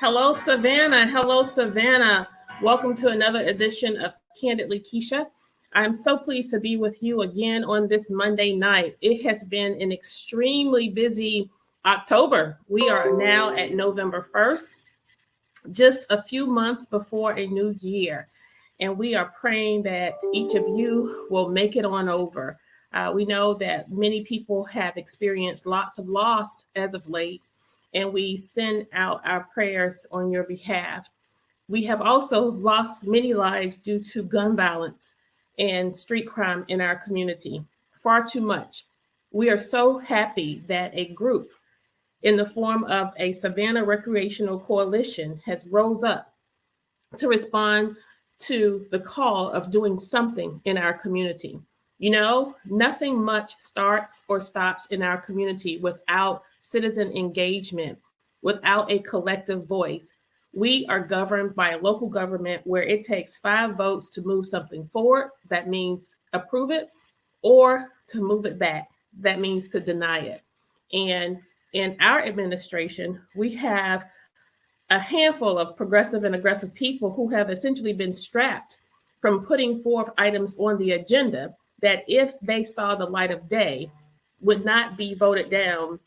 Hello, Savannah. Hello, Savannah. Welcome to another edition of Kandily Kesha. I'm so pleased to be with you again on this Monday night. It has been an extremely busy October. We are now at November 1st, just a few months before a new year. And we are praying that each of you will make it on over. We know that many people have experienced lots of loss as of late, and we send out our prayers on your behalf. We have also lost many lives due to gun violence and street crime in our community. Far too much. We are so happy that a group in the form of a Savannah Recreational Coalition has rose up to respond to the call of doing something in our community. You know, nothing much starts or stops in our community without citizen engagement, without a collective voice. We are governed by a local government where it takes 5 votes to move something forward. That means approve it, or to move it back. That means to deny it. And in our administration, we have a handful of progressive and aggressive people who have essentially been strapped from putting forth items on the agenda that, if they saw the light of day, would not be voted down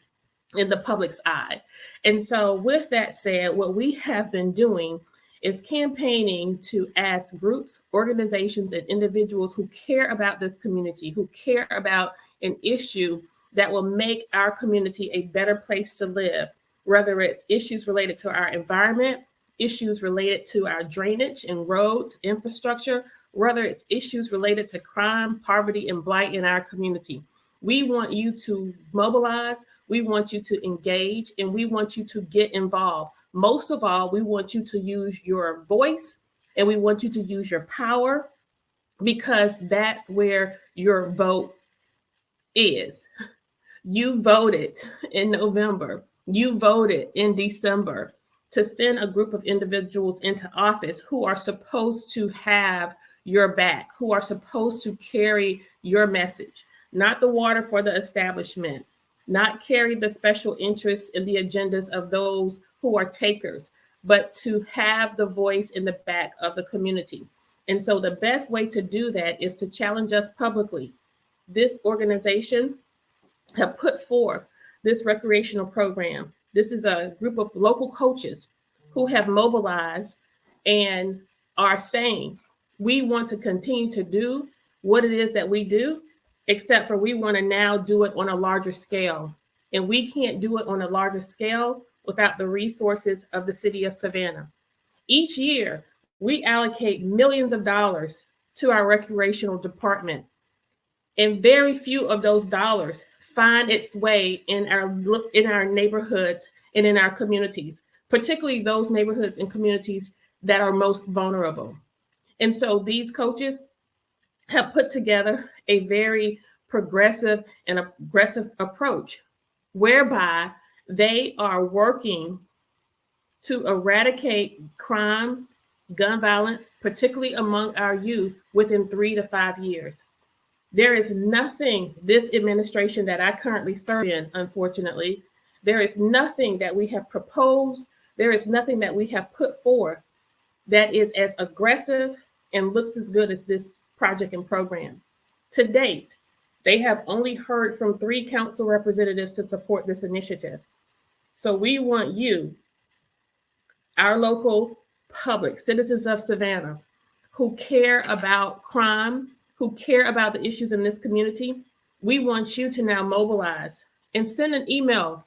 in the public's eye. And so, with that said, what we have been doing is campaigning to ask groups, organizations, and individuals who care about this community, who care about an issue that will make our community a better place to live, whether it's issues related to our environment, issues related to our drainage and roads, infrastructure, whether it's issues related to crime, poverty, and blight in our community. We want you to mobilize, we want you to engage, and we want you to get involved. Most of all, we want you to use your voice, and we want you to use your power, because that's where your vote is. You voted in November. You voted in December to send a group of individuals into office who are supposed to have your back, who are supposed to carry your message, not the water for the establishment, not carry the special interests and the agendas of those who are takers, but to have the voice in the back of the community. And so the best way to do that is to challenge us publicly. This organization have put forth this recreational program. This is a group of local coaches who have mobilized and are saying, we want to continue to do what it is that we do, except for we want to now do it on a larger scale. And we can't do it on a larger scale without the resources of the city of Savannah. Each year, we allocate millions of dollars to our recreational department, and very few of those dollars find its way in our neighborhoods and in our communities, particularly those neighborhoods and communities that are most vulnerable. And so these coaches have put together a very progressive and aggressive approach whereby they are working to eradicate crime, gun violence, particularly among our youth, within 3 to 5 years. There is nothing this administration that I currently serve in, unfortunately, there is nothing that we have proposed, there is nothing that we have put forth that is as aggressive and looks as good as this project and program. To date, they have only heard from 3 council representatives to support this initiative. So we want you, our local public, citizens of Savannah, who care about crime, who care about the issues in this community, we want you to now mobilize and send an email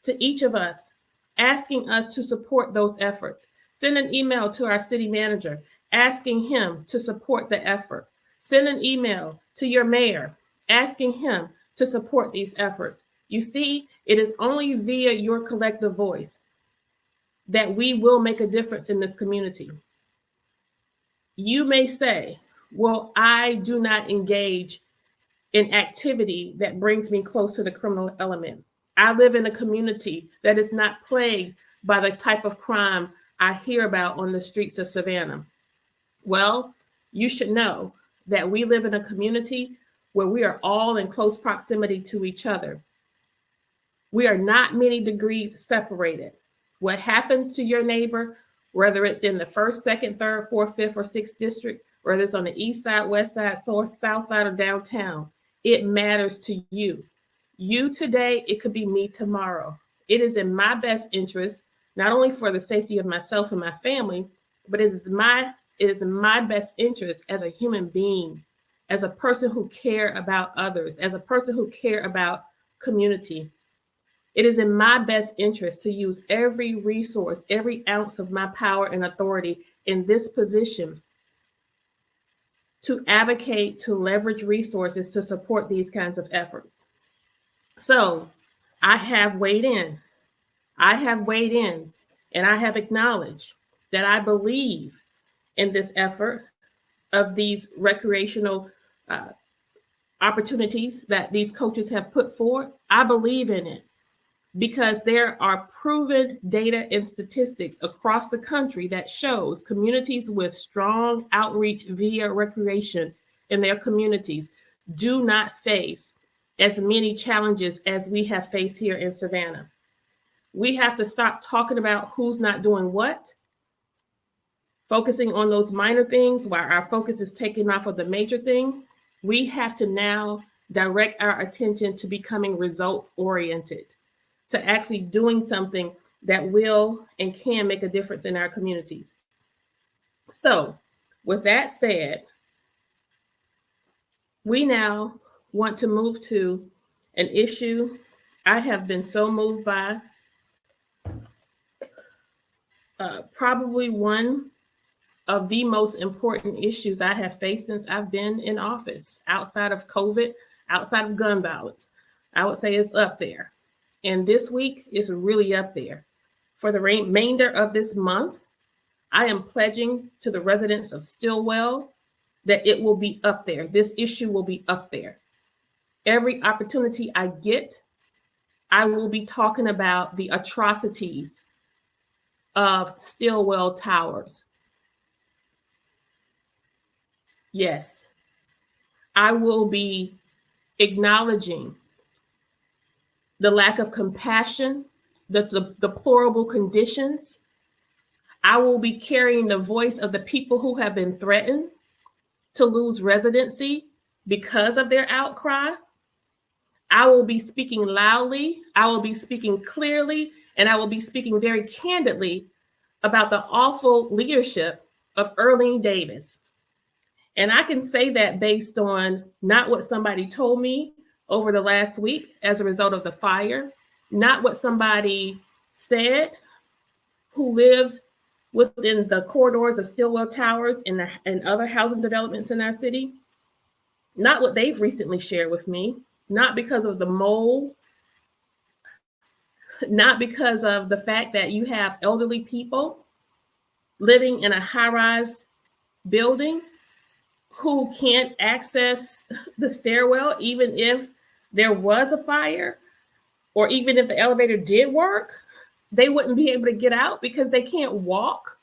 to each of us asking us to support those efforts. Send an email to our city manager asking him to support the effort. Send an email to your mayor asking him to support these efforts. You see, it is only via your collective voice that we will make a difference in this community. You may say, well, I do not engage in activity that brings me close to the criminal element. I live in a community that is not plagued by the type of crime I hear about on the streets of Savannah. Well, you should know that we live in a community where we are all in close proximity to each other. We are not many degrees separated. What happens to your neighbor, whether it's in the first, second, third, fourth, fifth, or sixth district, whether it's on the east side, west side, south side, or downtown, it matters to you. You today, it could be me tomorrow. It is in my best interest, not only for the safety of myself and my family, but it is in my best interest as a human being, as a person who care about others, as a person who care about community. It is in my best interest to use every resource, every ounce of my power and authority in this position to advocate, to leverage resources to support these kinds of efforts. So I have weighed in. And I have acknowledged that I believe in this effort of these recreational opportunities that these coaches have put forth. I believe in it because there are proven data and statistics across the country that shows communities with strong outreach via recreation in their communities do not face as many challenges as we have faced here in Savannah. We have to stop talking about who's not doing what, focusing on those minor things while our focus is taken off of the major thing. We have to now direct our attention to becoming results oriented, to actually doing something that will and can make a difference in our communities. So with that said, we now want to move to an issue I have been so moved by, probably one of the most important issues I have faced since I've been in office, outside of COVID, outside of gun violence. I would say it's up there. And this week is really up there. For the remainder of this month, I am pledging to the residents of StillHell that it will be up there. This issue will be up there. Every opportunity I get, I will be talking about the atrocities of StillHell towers. Yes, I will be acknowledging the lack of compassion, the deplorable conditions. I will be carrying the voice of the people who have been threatened to lose residency because of their outcry. I will be speaking loudly, I will be speaking clearly, and I will be speaking very candidly about the awful leadership of Earlene Davis. And I can say that based on not what somebody told me over the last week as a result of the fire, not what somebody said who lived within the corridors of StillHell Towers and other housing developments in our city, not what they've recently shared with me, not because of the mold, not because of the fact that you have elderly people living in a high-rise building who can't access the stairwell even if there was a fire, or even if the elevator did work, they wouldn't be able to get out because they can't walk.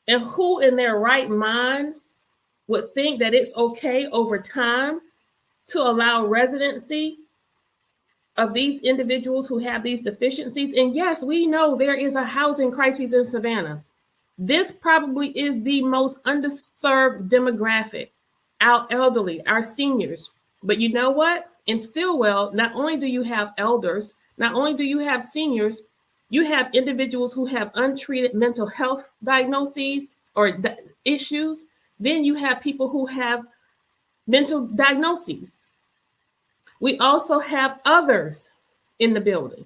And who in their right mind would think that it's okay over time to allow residency of these individuals who have these deficiencies? And yes, we know there is a housing crisis in Savannah. This probably is the most underserved demographic, our elderly, our seniors. But you know what? In StillHell, not only do you have elders, not only do you have seniors, you have individuals who have untreated mental health diagnoses or issues. Then you have people who have mental diagnoses. We also have others in the building.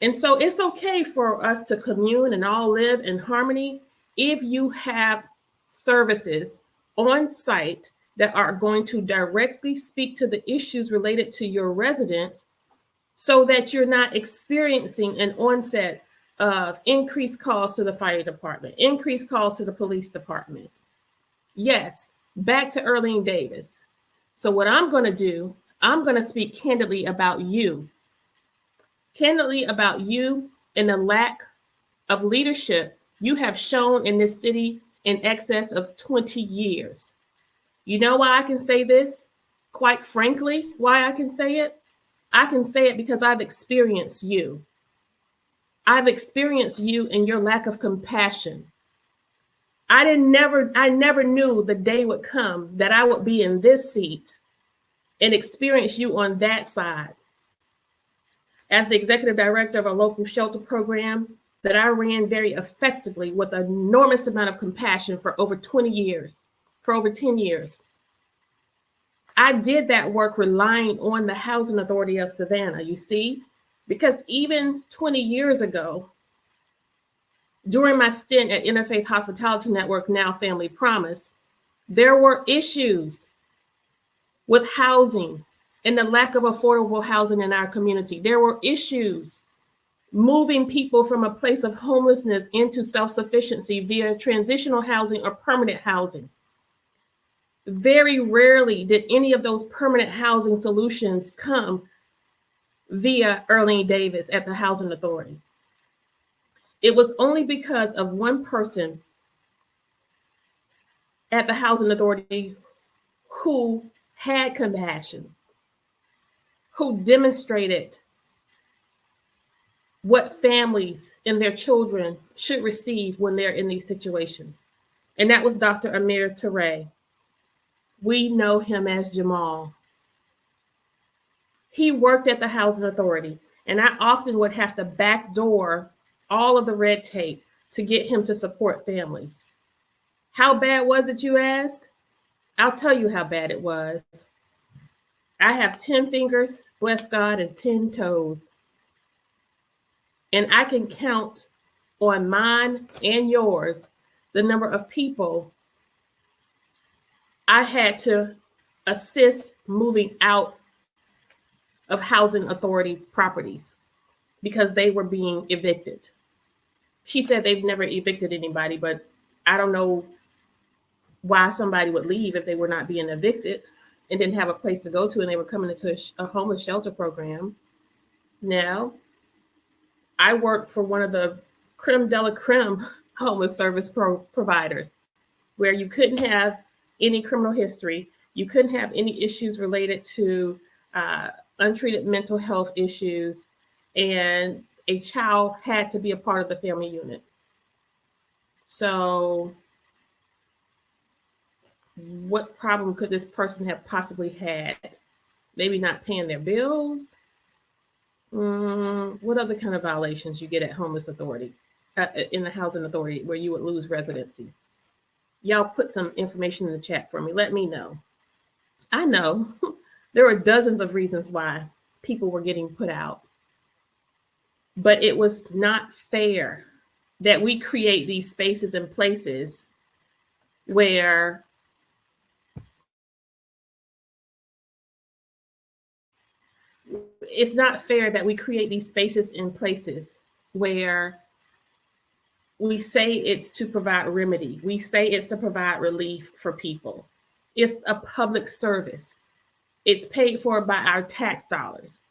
And so it's okay for us to commune and all live in harmony if you have services on site that are going to directly speak to the issues related to your residents, so that you're not experiencing an onset of increased calls to the fire department, increased calls to the police department. Yes, back to Earlene Davis. So what I'm going to do, I'm going to speak candidly about you and the lack of leadership you have shown in this city in excess of 20 years. You know why I can say this? Quite frankly, why I can say it? I can say it because I've experienced you. I've experienced you and your lack of compassion. I never knew the day would come that I would be in this seat and experience you on that side. As the executive director of a local shelter program that I ran very effectively with an enormous amount of compassion for over 20 years, for over 10 years. I did that work relying on the Housing Authority of Savannah, you see, because even 20 years ago, during my stint at Interfaith Hospitality Network, now Family Promise, there were issues with housing and the lack of affordable housing in our community. There were issues moving people from a place of homelessness into self-sufficiency via transitional housing or permanent housing. Very rarely did any of those permanent housing solutions come via Earlene Davis at the Housing Authority. It was only because of one person at the Housing Authority who had compassion, who demonstrated what families and their children should receive when they're in these situations. And that was Dr. Amir Toure. We know him as Jamal. He worked at the Housing Authority, and I often would have to backdoor all of the red tape to get him to support families. How bad was it, you ask? I'll tell you how bad it was. I have 10 fingers, bless God, and 10 toes. And I can count on mine and yours the number of people I had to assist moving out of Housing Authority properties because they were being evicted. She said they've never evicted anybody, but I don't know why somebody would leave if they were not being evicted and didn't have a place to go to and they were coming into a homeless shelter program. Now, I work for one of the creme de la creme homeless service providers where you couldn't have any criminal history. You couldn't have any issues related to untreated mental health issues, and a child had to be a part of the family unit. So what problem could this person have possibly had? Maybe not paying their bills? What other kind of violations you get at homeless authority, in the Housing Authority, where you would lose residency? Y'all put some information in the chat for me. Let me know. I know there were dozens of reasons why people were getting put out, but it was not fair that we create these spaces and places where it's not fair that we create these spaces and places where we say it's to provide remedy. We say it's to provide relief for people. It's a public service. It's paid for by our tax dollars.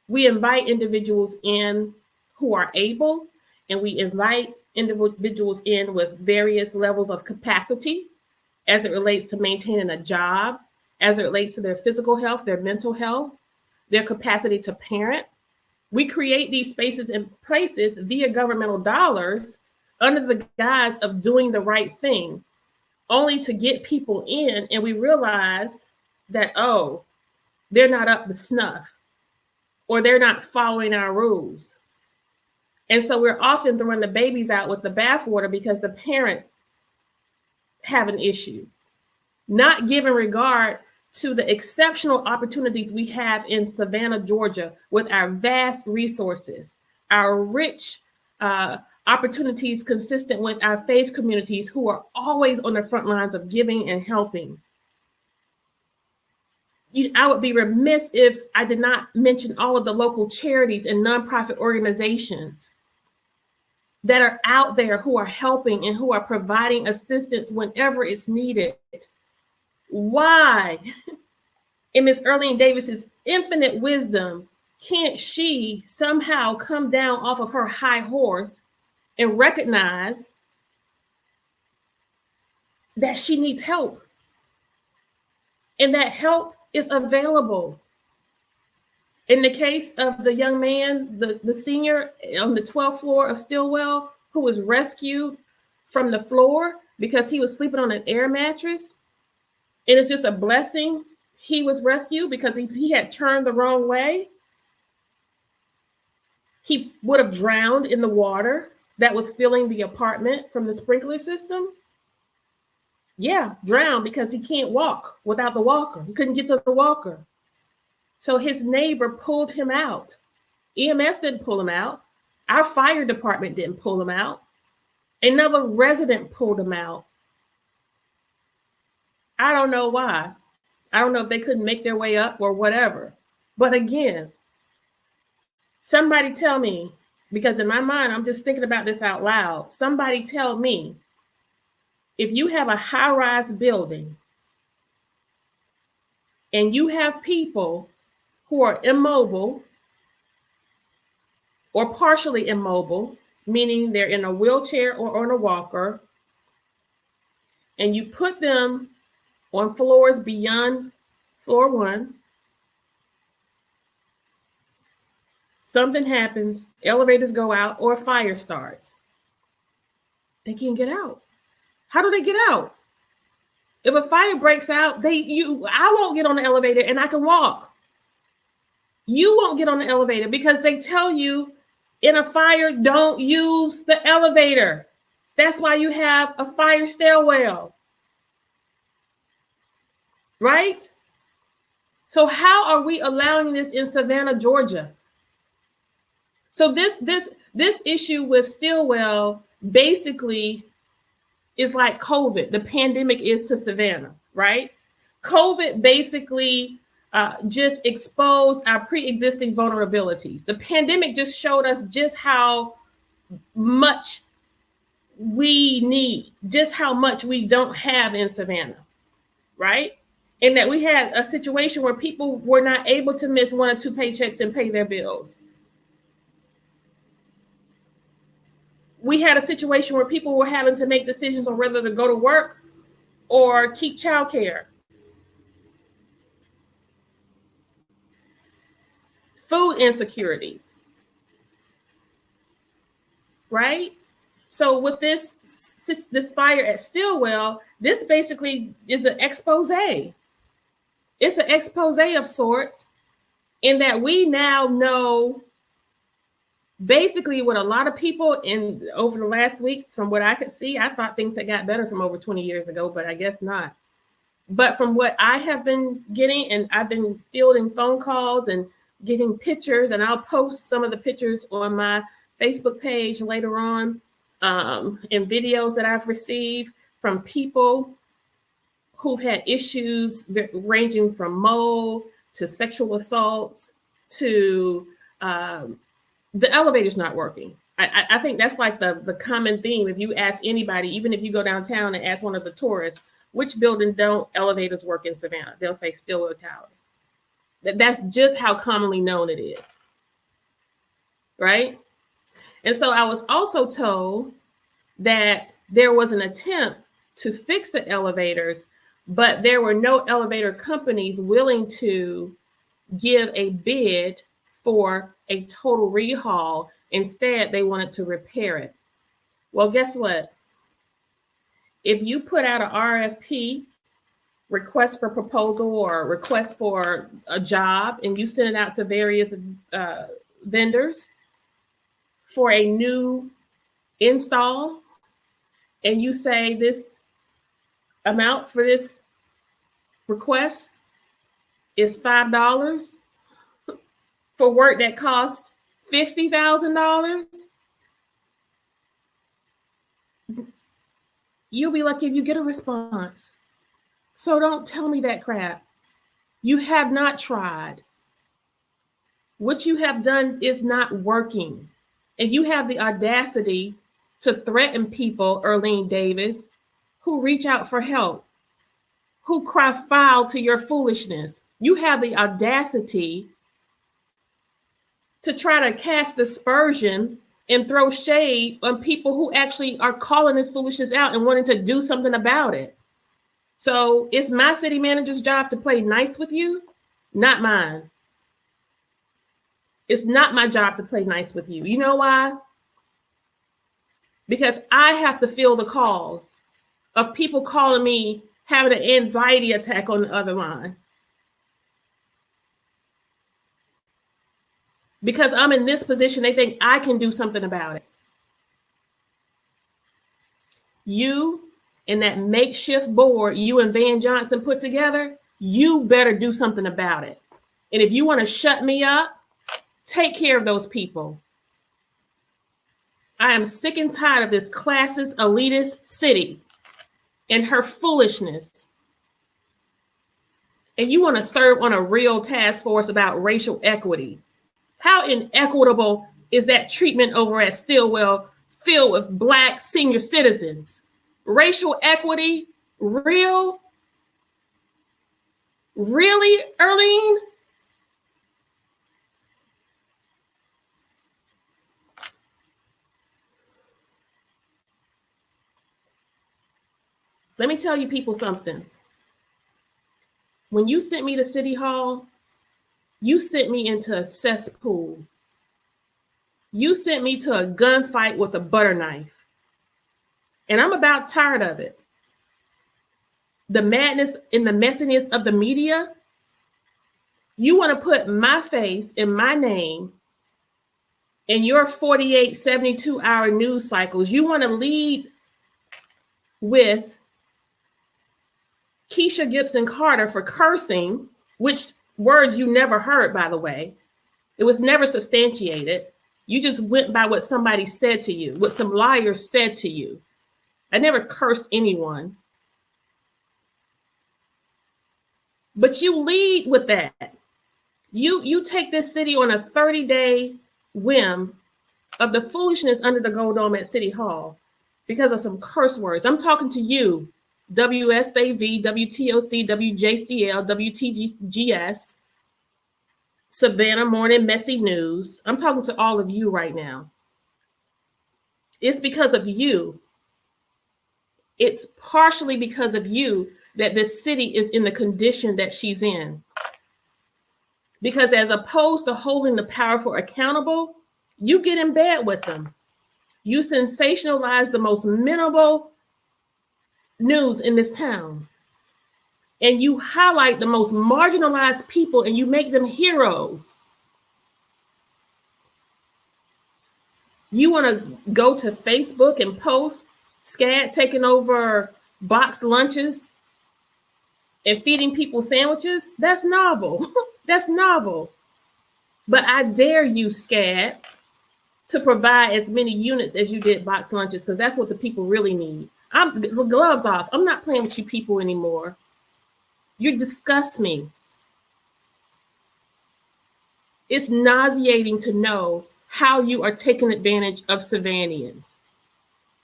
We invite individuals in who are able, and we invite individuals in with various levels of capacity as it relates to maintaining a job, as it relates to their physical health, their mental health, their capacity to parent. We create these spaces and places via governmental dollars under the guise of doing the right thing, only to get people in, and we realize that, oh, they're not up to snuff, or they're not following our rules. And so we're often throwing the babies out with the bathwater because the parents have an issue, not giving regard to the exceptional opportunities we have in Savannah, Georgia, with our vast resources, our rich opportunities consistent with our faith communities who are always on the front lines of giving and helping. I would be remiss if I did not mention all of the local charities and nonprofit organizations that are out there who are helping and who are providing assistance whenever it's needed. Why, in Miss Earlene Davis's infinite wisdom, can't she somehow come down off of her high horse and recognize that she needs help and that help is available? In the case of the young man, the senior on the 12th floor of StillHell, who was rescued from the floor because he was sleeping on an air mattress, and it's just a blessing he was rescued, because if he had turned the wrong way, he would have drowned in the water that was filling the apartment from the sprinkler system. Yeah, drowned because he can't walk without the walker. He couldn't get to the walker. So his neighbor pulled him out. EMS didn't pull him out. Our fire department didn't pull him out. Another resident pulled him out. I don't know why. I don't know if they couldn't make their way up or whatever. But again, somebody tell me, because in my mind, I'm just thinking about this out loud. Somebody tell me, if you have a high-rise building and you have people who are immobile or partially immobile, meaning they're in a wheelchair or on a walker, and you put them on floors beyond floor 1, something happens, elevators go out, or a fire starts, they can't get out. How do they get out? If a fire breaks out, I won't get on the elevator and I can walk. You won't get on the elevator because they tell you in a fire, don't use the elevator. That's why you have a fire stairwell. Right? So how are we allowing this in Savannah, Georgia? So this issue with StillHell basically is like COVID. The pandemic is to Savannah, right? COVID basically just exposed our pre-existing vulnerabilities. The pandemic just showed us just how much we need, just how much we don't have in Savannah, right? And that we had a situation where people were not able to miss 1 or 2 paychecks and pay their bills. We had a situation where people were having to make decisions on whether to go to work or keep childcare. Food insecurities, right? So with this fire at StillHell, this basically is an expose. It's an expose of sorts, in that we now know basically what a lot of people over the last week, from what I could see, I thought things had got better from over 20 years ago, but I guess not. But from what I have been getting, and I've been fielding phone calls and getting pictures, and I'll post some of the pictures on my Facebook page later on, and videos that I've received from people who've had issues ranging from mold to sexual assaults to the elevator's not working. I think that's like the common theme. If you ask anybody, even if you go downtown and ask one of the tourists, which building don't elevators work in Savannah? They'll say StillHell Towers. That's just how commonly known it is, right? And so I was also told that there was an attempt to fix the elevators, but there were no elevator companies willing to give a bid for a total rehaul. Instead, they wanted to repair it. Well, guess what? If you put out an RFP, request for proposal or request for a job, and you send it out to various vendors for a new install, and you say this amount for this request is $5 for work that costs $50,000, you'll be lucky if you get a response. So don't tell me that crap. You have not tried. What you have done is not working. And you have the audacity to threaten people, Earlene Davis, who reach out for help, who cry foul to your foolishness. You have the audacity to try to cast aspersion and throw shade on people who actually are calling this foolishness out and wanting to do something about it. So it's my city manager's job to play nice with you, not mine. It's not my job to play nice with you. You know why? Because I have to feel the calls of people calling me having an anxiety attack on the other line. Because I'm in this position, they think I can do something about it. You and that makeshift board you and Van Johnson put together, you better do something about it. And if you want to shut me up, take care of those people. I am sick and tired of this classist, elitist city and her foolishness. And you want to serve on a real task force about racial equity. How inequitable is that treatment over at StillHell filled with Black senior citizens? Racial equity, real? Really, Earlene? Let me tell you people something. When you sent me to City Hall, you sent me into a cesspool. You sent me to a gunfight with a butter knife. And I'm about tired of it. The madness and the messiness of the media. You want to put my face and my name in your 48, 72-hour news cycles. You want to lead with Keisha Gibson Carter for cursing, which words you never heard, by the way. It was never substantiated. You just went by what somebody said to you, what some liars said to you. I never cursed anyone. But you lead with that. You take this city on a 30-day whim of the foolishness under the gold dome at City Hall because of some curse words. I'm talking to you, WSAV, WTOC, WJCL, WTGS, Savannah Morning Messy News. I'm talking to all of you right now. It's because of you. It's partially because of you that this city is in the condition that she's in. Because as opposed to holding the powerful accountable, you get in bed with them. You sensationalize the most minimal news in this town. And you highlight the most marginalized people and you make them heroes. You want to go to Facebook and post SCAD taking over box lunches and feeding people sandwiches? That's novel. That's novel. But I dare you, SCAD, to provide as many units as you did box lunches, because that's what the people really need. I'm gloves off. I'm not playing with you people anymore. You disgust me. It's nauseating to know how you are taking advantage of Savannahans.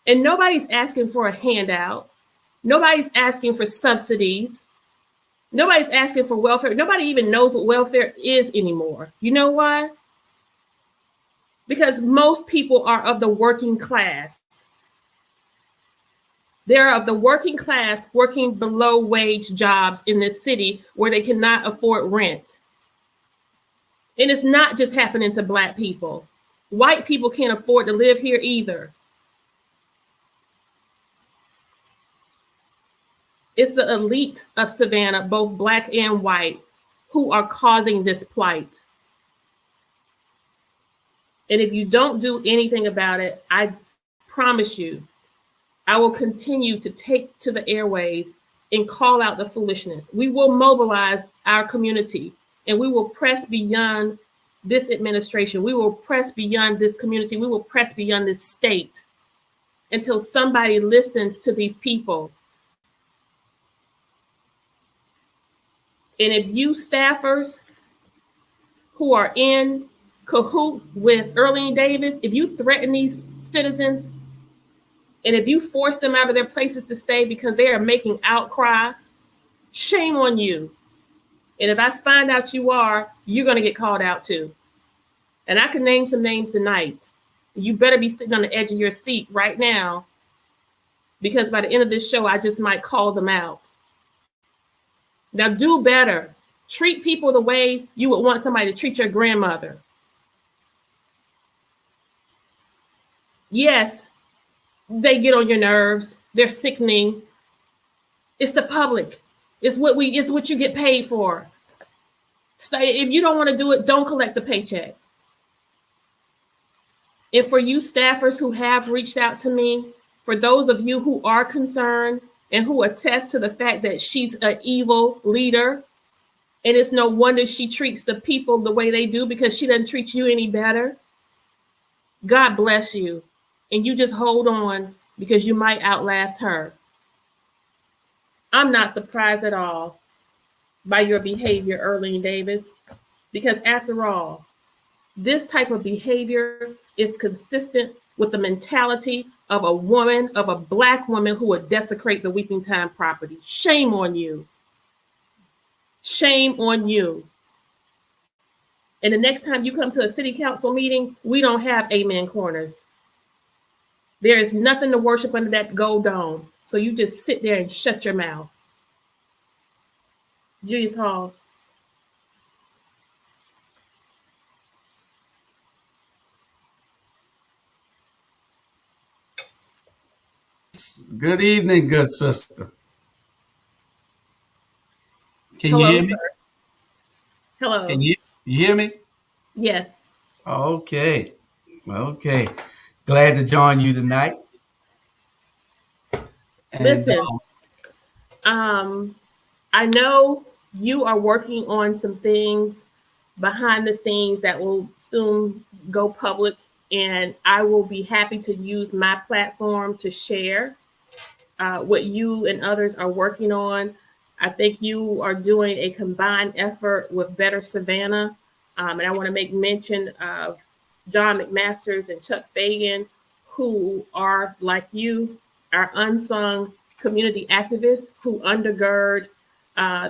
And nobody's asking for a handout. Nobody's asking for subsidies. Nobody's asking for welfare. Nobody even knows what welfare is anymore. You know why? Because most people are of the working class. They're of the working class working below wage jobs in this city where they cannot afford rent. And it's not just happening to Black people. White people can't afford to live here either. It's the elite of Savannah, both Black and white, who are causing this plight. And if you don't do anything about it, I promise you, I will continue to take to the airways and call out the foolishness. We will mobilize our community and we will press beyond this administration. We will press beyond this community. We will press beyond this state until somebody listens to these people. And if you staffers who are in cahoots with Earlene Davis, if you threaten these citizens, and if you force them out of their places to stay because they are making outcry, shame on you. And if I find out you are, you're going to get called out too. And I can name some names tonight. You better be sitting on the edge of your seat right now, because by the end of this show, I just might call them out. Now do better. Treat people the way you would want somebody to treat your grandmother. Yes, they get on your nerves. They're sickening. It's the public. It's what you get paid for. Stay, if you don't want to do it, don't collect the paycheck. And for you staffers who have reached out to me, for those of you who are concerned and who attest to the fact that she's an evil leader, and it's no wonder she treats the people the way they do because she doesn't treat you any better. God bless you. And you just hold on because you might outlast her. I'm not surprised at all by your behavior, Earlene Davis, because after all, this type of behavior is consistent with the mentality of a woman, of a Black woman who would desecrate the Weeping Time property. Shame on you. Shame on you. And the next time you come to a city council meeting, we don't have amen corners. There is nothing to worship under that gold dome. So you just sit there and shut your mouth. Julius Hall. Good evening, good sister. Can Hello, you hear me? sir. Hello. Can you hear me? Yes. Okay. Okay. Glad to join you tonight. And, Listen, I know you are working on some things behind the scenes that will soon go public, and I will be happy to use my platform to share what you and others are working on. I think you are doing a combined effort with Better Savannah, and I want to make mention of John McMasters and Chuck Fagan, who are, like you, are unsung community activists who undergird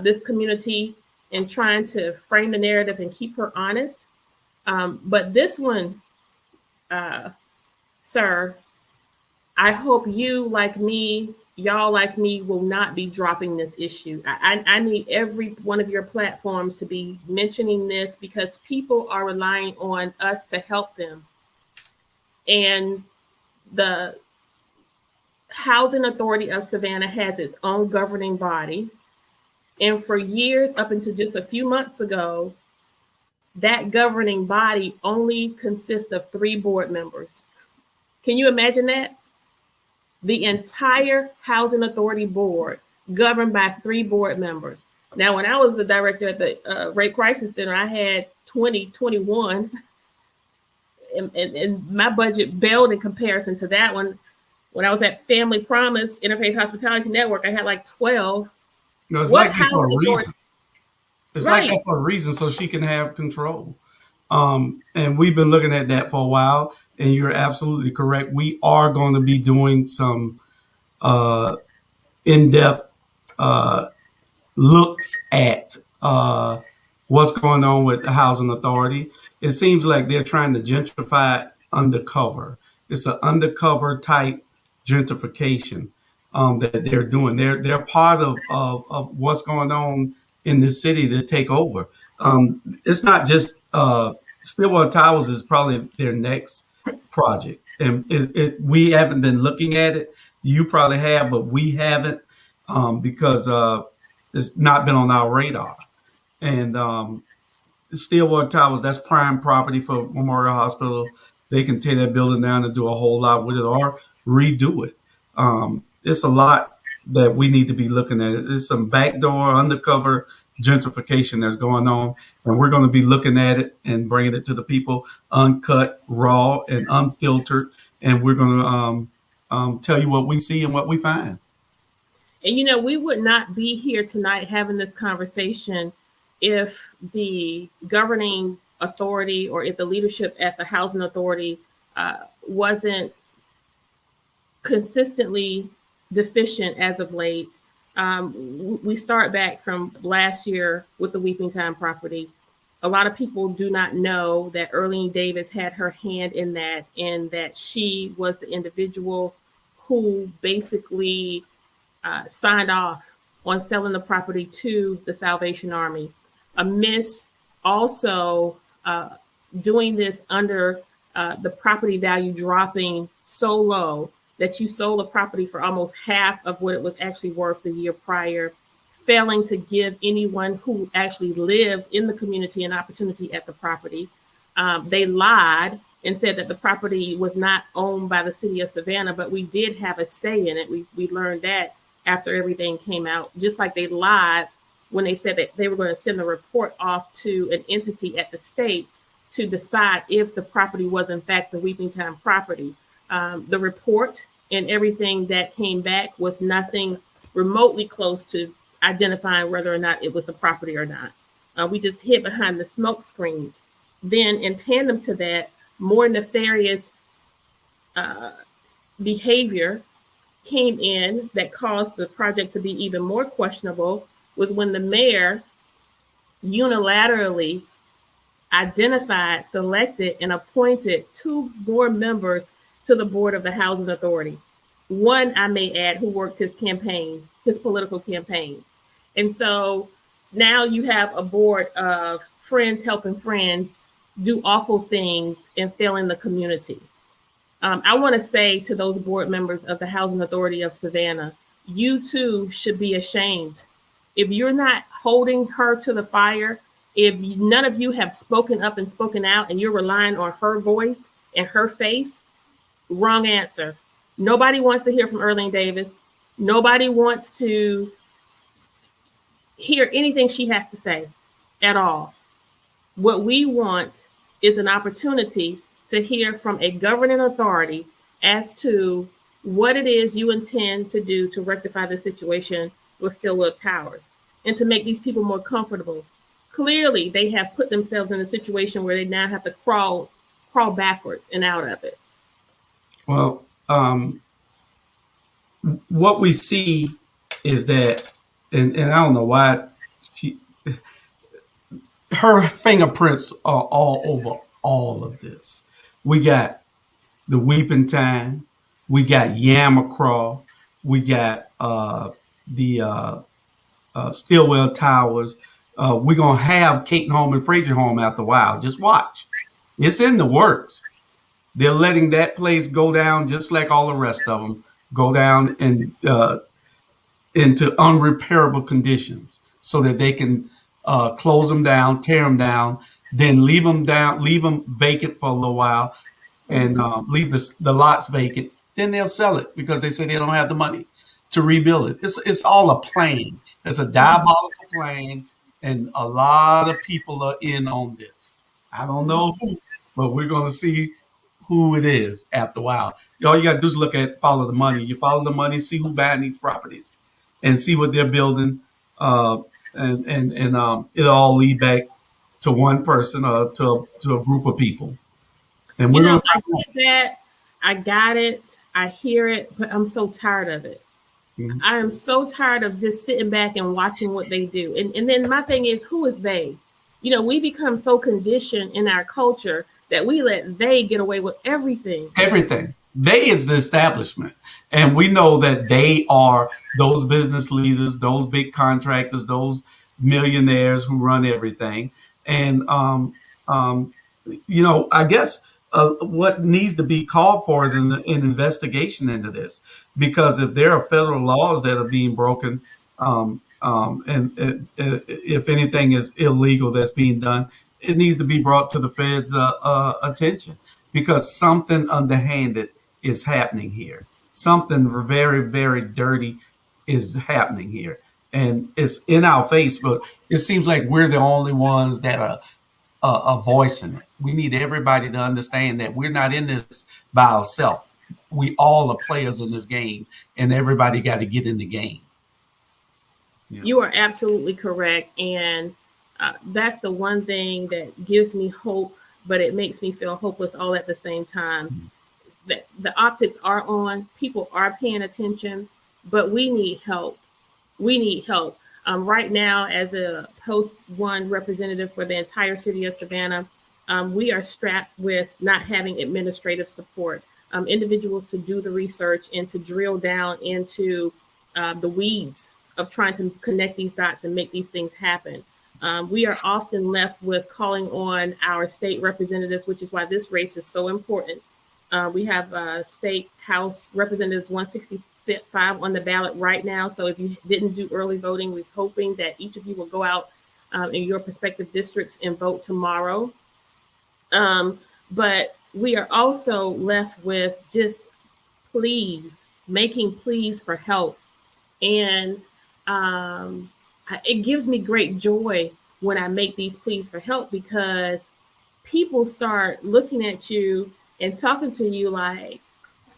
this community in trying to frame the narrative and keep her honest. But this one, sir, I hope you, like me, y'all like me, will not be dropping this issue. I need every one of your platforms to be mentioning this because people are relying on us to help them. And the Housing Authority of Savannah has its own governing body. And for years, up until just a few months ago, that governing body only consists of 3 board members. Can you imagine that? The entire Housing Authority board governed by 3 board members. Now, when I was the director at the Rape Crisis Center, I had 21, and my budget bailed in comparison to that one. When I was at Family Promise Interfaith Hospitality Network, I had like 12. no, it's like that for a reason. It's Right. like that for a reason, so she can have control. And we've been looking at that for a while, and you're absolutely correct. We are going to be doing some in-depth looks at what's going on with the Housing Authority. It seems like they're trying to gentrify undercover. It's an undercover type gentrification that they're doing. They're part of what's going on in the city to take over. It's not just Stillwater Towers is probably their next project, and we haven't been looking at it. You probably have, but we haven't because it's not been on our radar. And Stillwater Towers, that's prime property for Memorial Hospital. They can tear that building down and do a whole lot with it or redo it. It's a lot that we need to be looking at. There's some backdoor, undercover gentrification that's going on, and we're going to be looking at it and bringing it to the people uncut, raw, and unfiltered. And we're going to tell you what we see and what we find. And, you know, we would not be here tonight having this conversation if the governing authority or if the leadership at the Housing Authority wasn't consistently deficient as of late. We start back from last year with the Weeping Time property. A lot of people do not know that Earlene Davis had her hand in that, and that she was the individual who basically signed off on selling the property to the Salvation Army. Amidst also doing this under the property value dropping so low that you sold a property for almost half of what it was actually worth the year prior, failing to give anyone who actually lived in the community an opportunity at the property. They lied and said that the property was not owned by the city of Savannah, but we did have a say in it. We learned that after everything came out, just like they lied when they said that they were going to send the report off to an entity at the state to decide if the property was in fact the Weeping Time property. The report and everything that came back was nothing remotely close to identifying whether or not it was the property or not. We just hid behind the smoke screens. Then in tandem to that, more nefarious behavior came in that caused the project to be even more questionable was when the mayor unilaterally identified, selected, and appointed 2 more members to the board of the Housing Authority. One, I may add, who worked his campaign, his political campaign. And so now you have a board of friends helping friends do awful things and failing the community. I want to say to those board members of the Housing Authority of Savannah, you too should be ashamed. If you're not holding her to the fire, if none of you have spoken up and spoken out and you're relying on her voice and her face, wrong answer. Nobody wants to hear from Erling Davis. Nobody wants to hear anything she has to say at all. What we want is an opportunity to hear from a governing authority as to what it is you intend to do to rectify the situation with StillHell Towers and to make these people more comfortable. Clearly, they have put themselves in a situation where they now have to crawl backwards and out of it. Well, what we see is that, and I don't know why her fingerprints are all over all of this. We got the Weeping Time, we got Yamacraw, we got the Stillwell Towers. We're gonna have Kate Home and Frazier Home after a while. Just watch. It's in the works. They're letting that place go down just like all the rest of them go down and into unrepairable conditions so that they can close them down, tear them down, then leave them vacant for a little while and leave the lots vacant. Then they'll sell it because they say they don't have the money to rebuild it. It's all a plan. It's a diabolical plan, and a lot of people are in on this. I don't know who, but we're going to see who it is after a while. All you got to do is follow the money. You follow the money, see who's buying these properties, and see what they're building, and it'll all lead back to one person or to a group of people. And we're going to. I get that. I got it. I hear it, but I'm so tired of it. Mm-hmm. I am so tired of just sitting back and watching what they do. And then my thing is, who is they? We become so conditioned in our culture that we let they get away with everything. Everything. They is the establishment. And we know that they are those business leaders, those big contractors, those millionaires who run everything. And, I guess what needs to be called for is an investigation into this, because if there are federal laws that are being broken, and if anything is illegal that's being done, it needs to be brought to the feds' attention, because something underhanded is happening here. Something very, very dirty is happening here. And it's in our face, but it seems like we're the only ones that are voicing it. We need everybody to understand that we're not in this by ourselves. We all are players in this game, and everybody got to get in the game. Yeah. You are absolutely correct. And that's the one thing that gives me hope, but it makes me feel hopeless all at the same time. Mm-hmm. That the optics are on, people are paying attention, but we need help. We need help. Right now, as a Post 1 representative for the entire city of Savannah, we are strapped with not having administrative support, individuals to do the research and to drill down into the weeds of trying to connect these dots and make these things happen. We are often left with calling on our state representatives, which is why this race is so important. We have State House Representatives 165 on the ballot right now. So if you didn't do early voting, we're hoping that each of you will go out in your respective districts and vote tomorrow. But we are also left with just pleas, making pleas for help. And it gives me great joy when I make these pleas for help, because people start looking at you and talking to you like,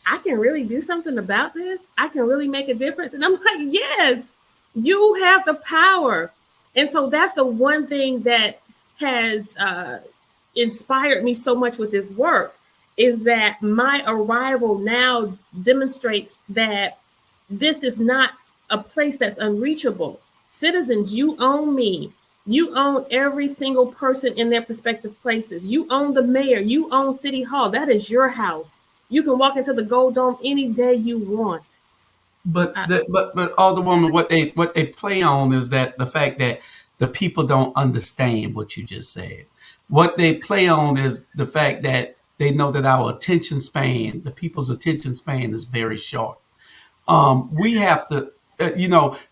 I can really do something about this. I can really make a difference. And I'm like, yes, you have the power. And so that's the one thing that has inspired me so much with this work, is that my arrival now demonstrates that this is not a place that's unreachable. Citizens, you own me. You own every single person in their prospective places. You own the mayor. You own City Hall. That is your house. You can walk into the Gold Dome any day you want. But Alderwoman, what they play on is that the fact that the people don't understand what you just said. What they play on is the fact that they know that our attention span, the people's attention span, is very short. We have to,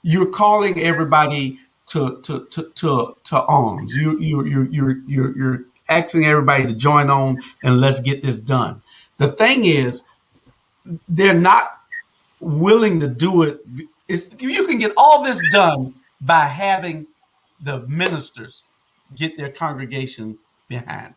you're calling everybody to arms. You're asking everybody to join on and let's get this done. The thing is, they're not willing to do it. You can get all this done by having the ministers get their congregation behind them.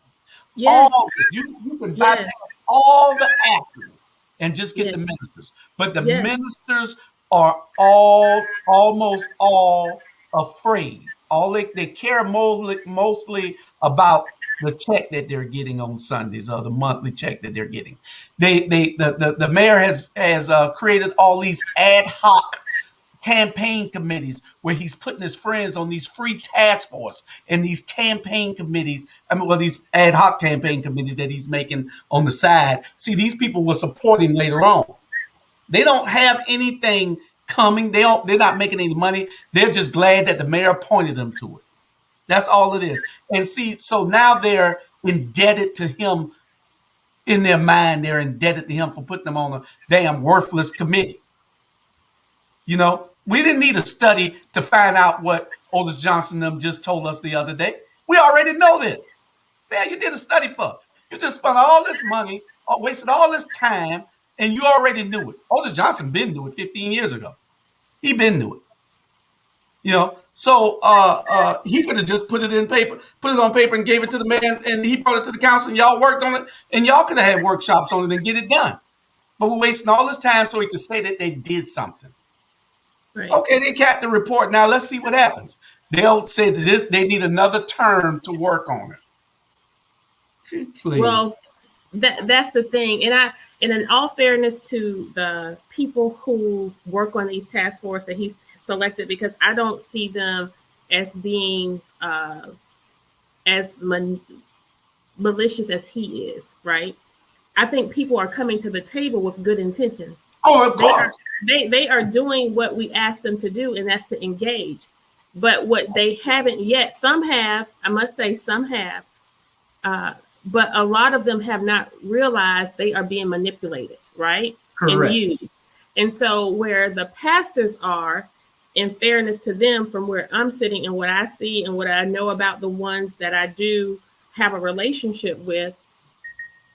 Yes. All this, you can bypass all the acting and just get the ministers. But the ministers are almost all afraid. They care mostly about the check that they're getting on Sundays, or the monthly check that they're getting. The mayor has created all these ad hoc campaign committees where he's putting his friends on these free task force and these campaign committees. These ad hoc campaign committees that he's making on the side. See, these people will support him later on. They don't have anything coming. They're not making any money. They're just glad that the mayor appointed them to it. That's all it is. And see, so now they're indebted to him. In their mind, they're indebted to him for putting them on a damn worthless committee. We didn't need a study to find out what Otis Johnson them just told us the other day. We already know this. Yeah, you did a study for. You just spent all this money, wasted all this time, and you already knew it. Otis Johnson been knew it 15 years ago. He been knew it. So he could have just put it on paper and gave it to the man, and he brought it to the council, and y'all worked on it, and y'all could have had workshops on it and get it done. But we're wasting all this time so he could say that they did something. Right. Okay, they got the report. Now let's see what happens. They'll say that they need another term to work on it. Please. Well, that's the thing. And in all fairness to the people who work on these task force that he's selected, because I don't see them as being as malicious as he is, right? I think people are coming to the table with good intentions. Oh, of course. They are doing what we asked them to do, and that's to engage. But what they haven't yet, some have, I must say some have, but a lot of them have not realized they are being manipulated, right? Correct. And used. And so where the pastors are, in fairness to them, from where I'm sitting and what I see and what I know about the ones that I do have a relationship with,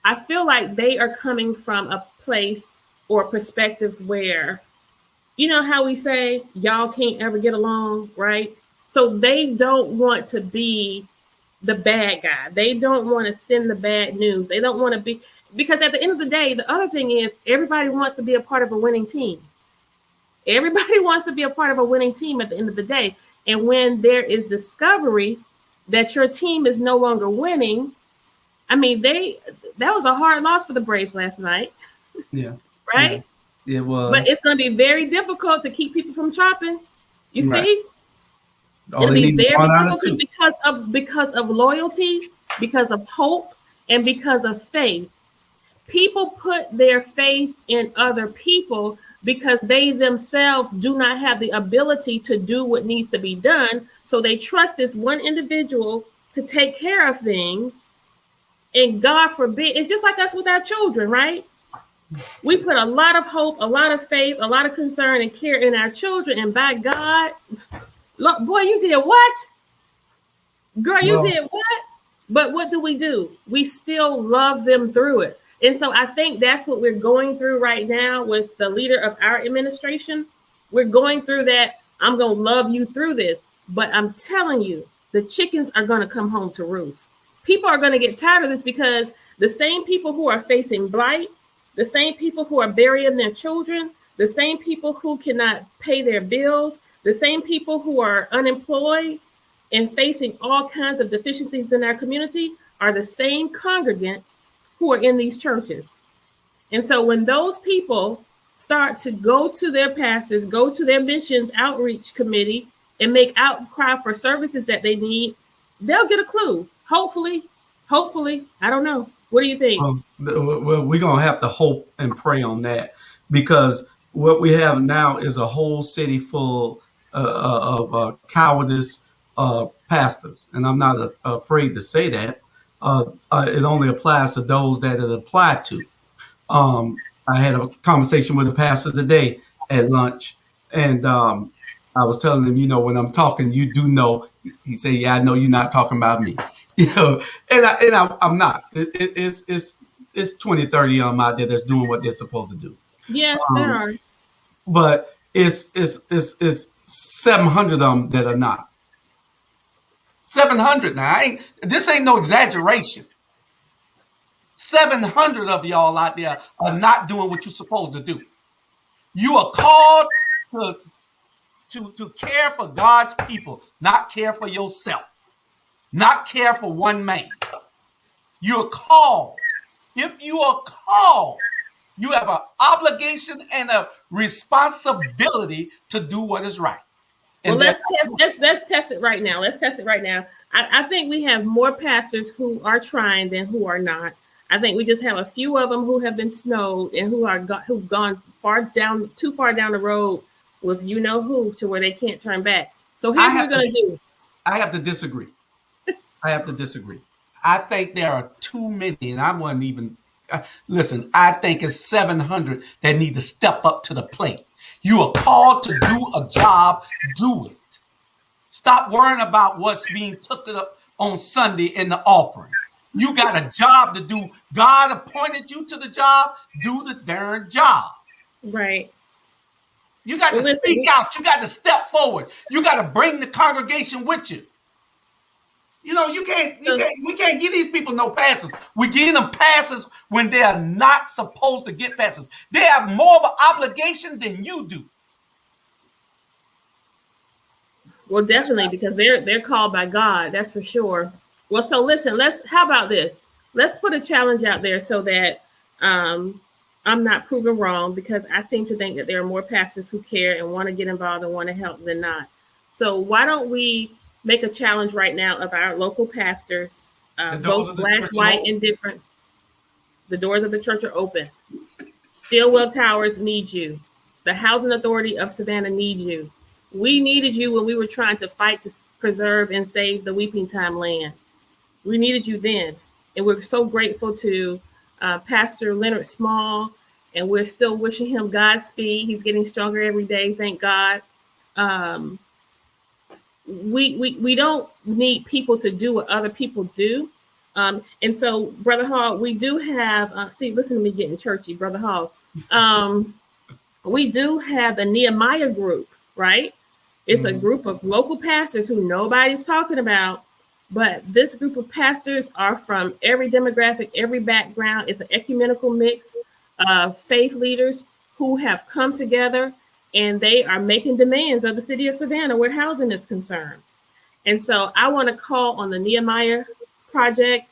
I feel like they are coming from a place or perspective where, how we say, y'all can't ever get along, right? So they don't want to be the bad guy. They don't want to send the bad news. They don't want to be, because at the end of the day, the other thing is everybody wants to be a part of a winning team. Everybody wants to be a part of a winning team at the end of the day. And when there is discovery that your team is no longer winning, that was a hard loss for the Braves last night. Yeah. Right? Yeah, it was. But it's going to be very difficult to keep people from chopping. You see? It'll be very difficult because of loyalty, because of hope, and because of faith. People put their faith in other people because they themselves do not have the ability to do what needs to be done. So they trust this one individual to take care of things. And God forbid, it's just like us with our children, right? We put a lot of hope, a lot of faith, a lot of concern and care in our children. And by God, look, boy, you did what? Girl, you did what? But what do? We still love them through it. And so I think that's what we're going through right now with the leader of our administration. We're going through that. I'm going to love you through this. But I'm telling you, the chickens are going to come home to roost. People are going to get tired of this because the same people who are facing blight, the same people who are burying their children, the same people who cannot pay their bills, the same people who are unemployed and facing all kinds of deficiencies in our community are the same congregants who are in these churches. And so when those people start to go to their pastors, go to their missions outreach committee and make outcry for services that they need, they'll get a clue. Hopefully, I don't know. What do you think? Well, we're going to have to hope and pray on that, because what we have now is a whole city full of cowardice pastors. And I'm not afraid to say that. It only applies to those that it applied to. I had a conversation with a pastor today at lunch, and I was telling him, when I'm talking, you do know. He said, "Yeah, I know you're not talking about me." I'm not. It's 20, 30 of them out there that's doing what they're supposed to do. Yes, there are. But it's 700 of them that are not. 700 now. This ain't no exaggeration. 700 of y'all out there are not doing what you're supposed to do. You are called to care for God's people, not care for yourself, not care for one man. You're called. If you are called, you have an obligation and a responsibility to do what is right. And well, let's test it right now. Let's test it right now. I think we have more pastors who are trying than who are not. I think we just have a few of them who have been snowed and who've gone too far down the road with who to where they can't turn back. So here's what we're going to do. I have to disagree. I think there are too many, and I wasn't even listen. I think it's 700 that need to step up to the plate. You are called to do a job. Do it. Stop worrying about what's being took up on Sunday in the offering. You got a job to do. God appointed you to the job. Do the darn job. Right. You got to speak out. You got to step forward. You got to bring the congregation with you. We can't give these people no passes. We give them passes when they are not supposed to get passes. They have more of an obligation than you do. Well, definitely, because they're called by God. That's for sure. Well, so listen, how about this? Let's put a challenge out there so that I'm not proven wrong, because I seem to think that there are more pastors who care and want to get involved and want to help than not. So why don't we make a challenge right now of our local pastors, both black, white, and different. The doors of the church are open. StillHell Towers need you. The Housing Authority of Savannah needs you. We needed you when we were trying to fight to preserve and save the Weeping Time land. We needed you then. And we're so grateful to Pastor Leonard Small, and we're still wishing him Godspeed. He's getting stronger every day, thank God. We don't need people to do what other people do. And so, Brother Hall, we do have, listen to me getting churchy, Brother Hall. We do have the Nehemiah group, right? It's a group of local pastors who nobody's talking about, but this group of pastors are from every demographic, every background. It's an ecumenical mix of faith leaders who have come together, and they are making demands of the city of Savannah where housing is concerned. And so I want to call on the Nehemiah Project,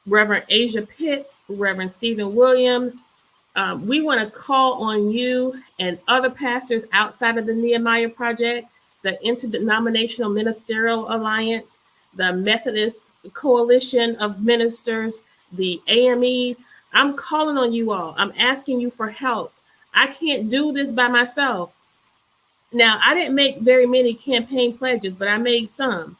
Reverend Asia Pitts, Reverend Stephen Williams. We want to call on you and other pastors outside of the Nehemiah Project, the Interdenominational Ministerial Alliance, the Methodist Coalition of Ministers, the AMEs. I'm calling on you all. I'm asking you for help. I can't do this by myself. Now, I didn't make very many campaign pledges, but I made some.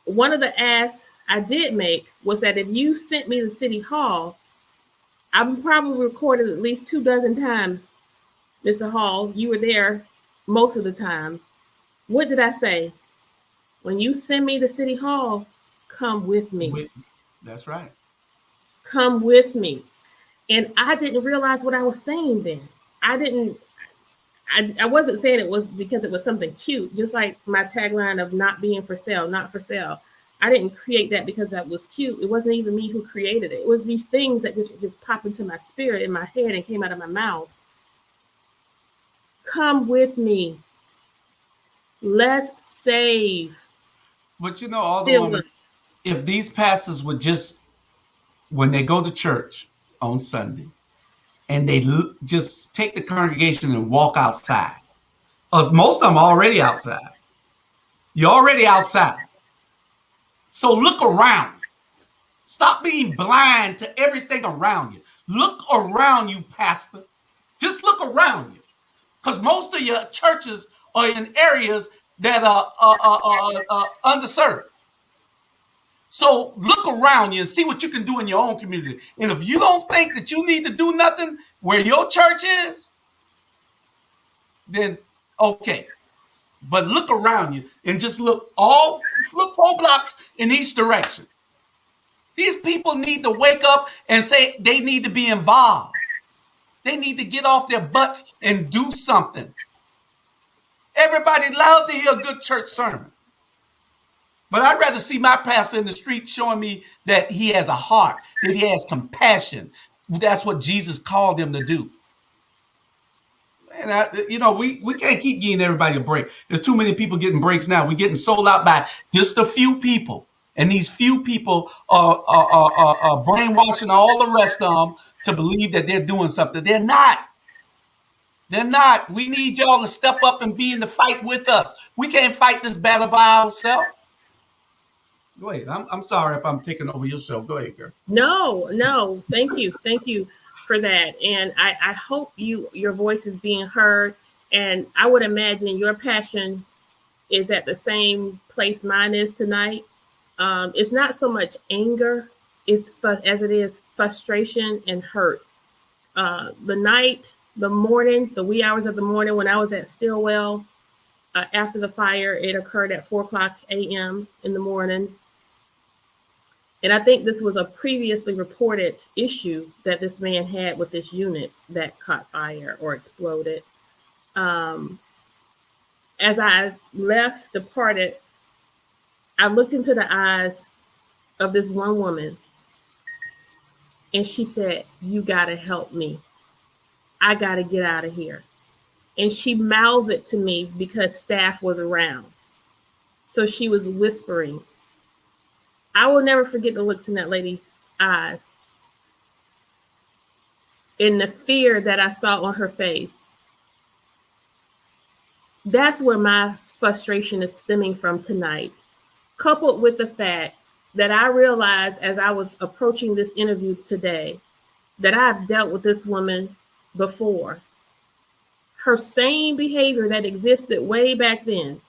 One of the asks I did make was that if you sent me to City Hall, I'm probably recorded at least 24 times. Mr. Hall, you were there most of the time. What did I say? When you send me to City Hall, come with me. That's right. Come with me. And I didn't realize what I was saying then. I wasn't saying it was because it was something cute, just like my tagline of not being for sale, not for sale. I didn't create that because that was cute. It wasn't even me who created it. It was these things that just popped into my spirit, in my head, and came out of my mouth. Come with me. Let's save. But Alderwoman, if these pastors would just, when they go to church on Sunday, and they just take the congregation and walk outside, most of them are already outside. You're already outside. So look around. Stop being blind to everything around you. Look around you, pastor. Just look around you. Because most of your churches are in areas that are underserved. So look around you and see what you can do in your own community. And if you don't think that you need to do nothing where your church is, then okay. But look around you and just look 4 blocks in each direction. These people need to wake up and say they need to be involved. They need to get off their butts and do something. Everybody loves to hear a good church sermon. But I'd rather see my pastor in the street showing me that he has a heart, that he has compassion. That's what Jesus called him to do. And we can't keep giving everybody a break. There's too many people getting breaks now. We're getting sold out by just a few people. And these few people are brainwashing all the rest of them to believe that they're doing something. They're not. They're not. We need y'all to step up and be in the fight with us. We can't fight this battle by ourselves. Go ahead. I'm sorry if I'm taking over your show. Go ahead, girl. No. Thank you for that. And I hope your voice is being heard. And I would imagine your passion is at the same place mine is tonight. It's not so much anger as it is frustration and hurt. The morning, the wee hours of the morning when I was at StillHell, after the fire, it occurred at 4:00 a.m. in the morning. And I think this was a previously reported issue that this man had with this unit that caught fire or exploded. As I departed, I looked into the eyes of this one woman, and she said, "You gotta help me. I gotta get out of here." And she mouthed it to me because staff was around. So she was whispering. I will never forget the looks in that lady's eyes and the fear that I saw on her face. That's where my frustration is stemming from tonight, coupled with the fact that I realized as I was approaching this interview today that I've dealt with this woman before. Her same behavior that existed way back then.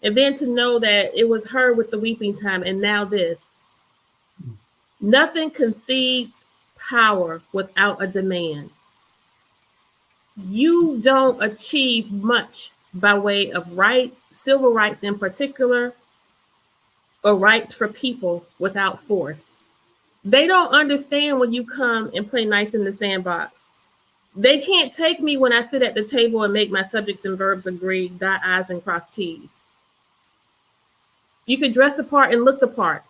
And then to know that it was her with the weeping time and now this. Nothing concedes power without a demand. You don't achieve much by way of rights, civil rights in particular, or rights for people without force. They don't understand when you come and play nice in the sandbox. They can't take me when I sit at the table and make my subjects and verbs agree, dot I's and cross T's. You can dress the part and look the part,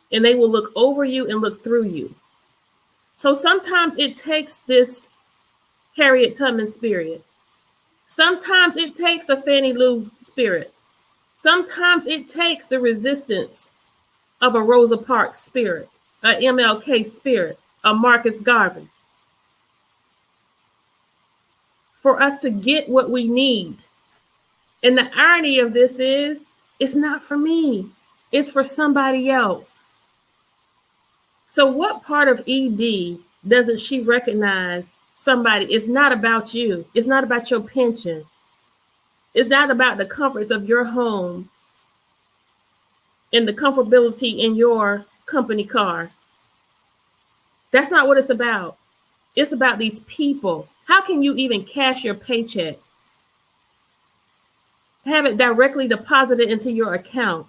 and they will look over you and look through you. So sometimes it takes this Harriet Tubman spirit. Sometimes it takes a Fannie Lou spirit. Sometimes it takes the resistance of a Rosa Parks spirit, a MLK spirit, a Marcus Garvey, for us to get what we need. And the irony of this is, it's not for me. It's for somebody else. So what part of ED doesn't she recognize somebody, it's not about you. It's not about your pension. It's not about the comforts of your home and the comfortability in your company car. That's not what it's about. It's about these people. How can you even cash your paycheck? Have it directly deposited into your account.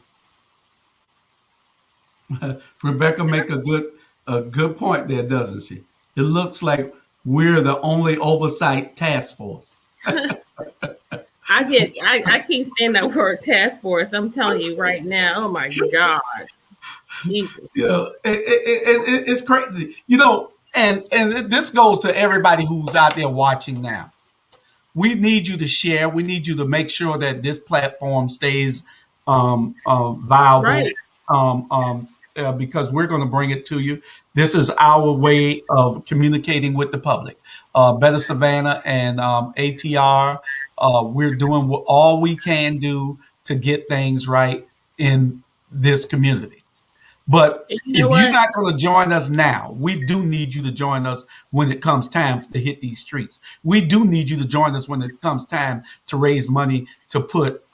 Rebecca make a good point there, doesn't she? It looks like we're the only oversight task force. I can't stand that word task force. I'm telling you right now. Oh my God. Jesus. It's crazy. And this goes to everybody who's out there watching now. We need you to share. We need you to make sure that this platform stays viable. Right. Because we're going to bring it to you. This is our way of communicating with the public. Better Savannah and ATR, we're doing all we can do to get things right in this community. But if you're not going to join us now, we do need you to join us when it comes time to hit these streets. We do need you to join us when it comes time to raise money to put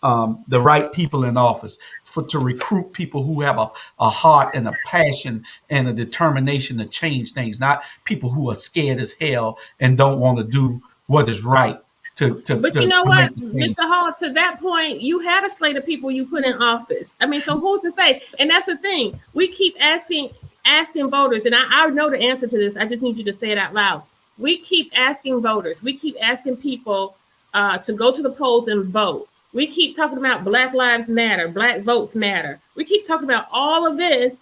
the right people in office, to recruit people who have a heart and a passion and a determination to change things, not people who are scared as hell and don't want to do what is right. But you know what, Mr. Hall, to that point, you had a slate of people you put in office. I mean, so who's to say? And that's the thing. We keep asking voters, and I know the answer to this. I just need you to say it out loud. We keep asking voters. We keep asking people to go to the polls and vote. We keep talking about Black Lives Matter, Black Votes Matter. We keep talking about all of this,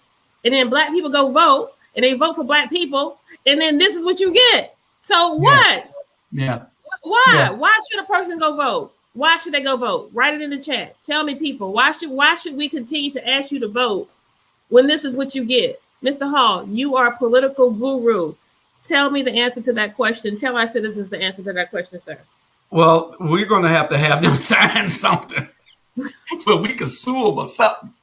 and then Black people go vote, and they vote for Black people, and then this is what you get. So what? Yeah. Why? Yeah. Why should a person go vote? Why should they go vote? Write it in the chat. Tell me, people. Why should we continue to ask you to vote when this is what you get? Mr. Hall, you are a political guru. Tell me the answer to that question. Tell our citizens the answer to that question, sir. Well, we're going to have them sign something, but we can sue them or something,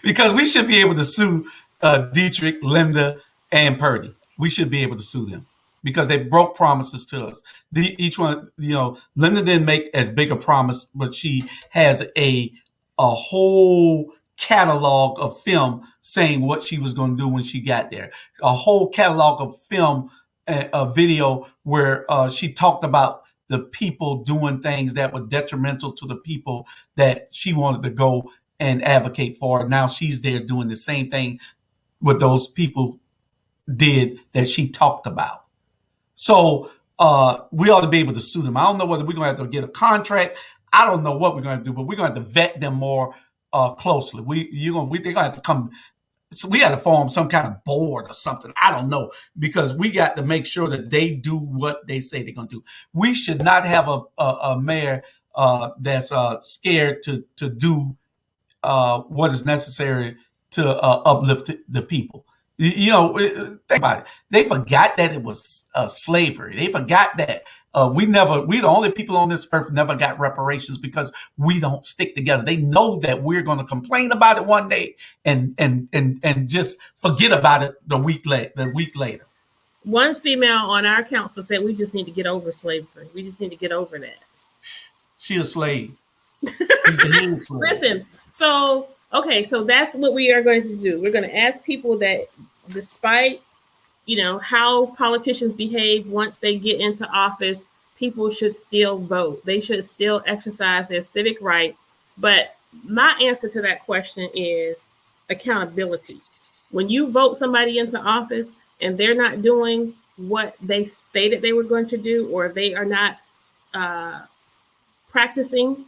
because we should be able to sue Dietrich, Linda, and Purdy. We should be able to sue them because they broke promises to us. Each one, Linda didn't make as big a promise, but she has a whole catalog of film saying what she was going to do when she got there. A whole catalog of film, a video where she talked about the people doing things that were detrimental to the people that she wanted to go and advocate for. Now she's there doing the same thing what those people did that she talked about. So we ought to be able to sue them. I don't know whether we're going to have to get a contract. I don't know what we're going to do, but we're going to have to vet them more closely. They're going to have to come. So we got to form some kind of board or something. I don't know, because we got to make sure that they do what they say they're going to do. We should not have a mayor that's scared to do what is necessary to uplift the people. Think about it. They forgot that it was slavery. They forgot that we the only people on this earth never got reparations because we don't stick together. They know that we're going to complain about it one day and just forget about it the week later. One female on our council said we just need to get over slavery. We just need to get over that. She's a slave. She's the head slave. Listen, so that's what we are going to do. We're going to ask people that, despite how politicians behave once they get into office, people should still vote. They should still exercise their civic right. But my answer to that question is accountability. When you vote somebody into office and they're not doing what they stated they were going to do, or they are not practicing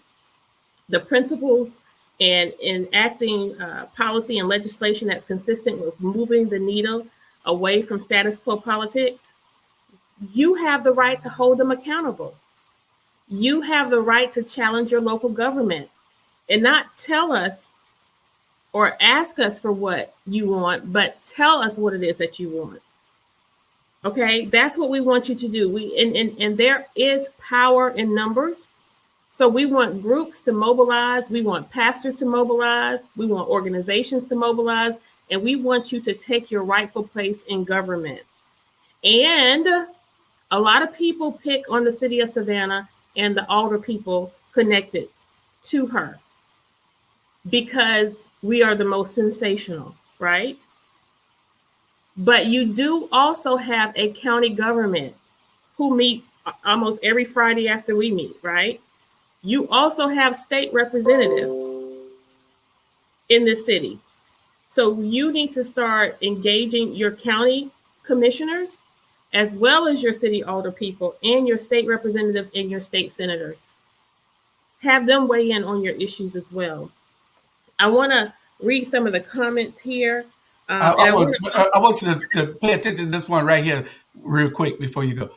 the principles and enacting policy and legislation that's consistent with moving the needle away from status quo politics, you have the right to hold them accountable. You have the right to challenge your local government and not tell us or ask us for what you want, but tell us what it is that you want. Okay, that's what we want you to do. And there is power in numbers. So we want groups to mobilize. We want pastors to mobilize. We want organizations to mobilize. And we want you to take your rightful place in government. And a lot of people pick on the city of Savannah and the alder people connected to her because we are the most sensational, right? But you do also have a county government who meets almost every Friday after we meet, right? You also have state representatives in this city. So you need to start engaging your county commissioners as well as your city alder people and your state representatives and your state senators. Have them weigh in on your issues as well. I want to read some of the comments here. I want you to pay attention to this one right here real quick before you go.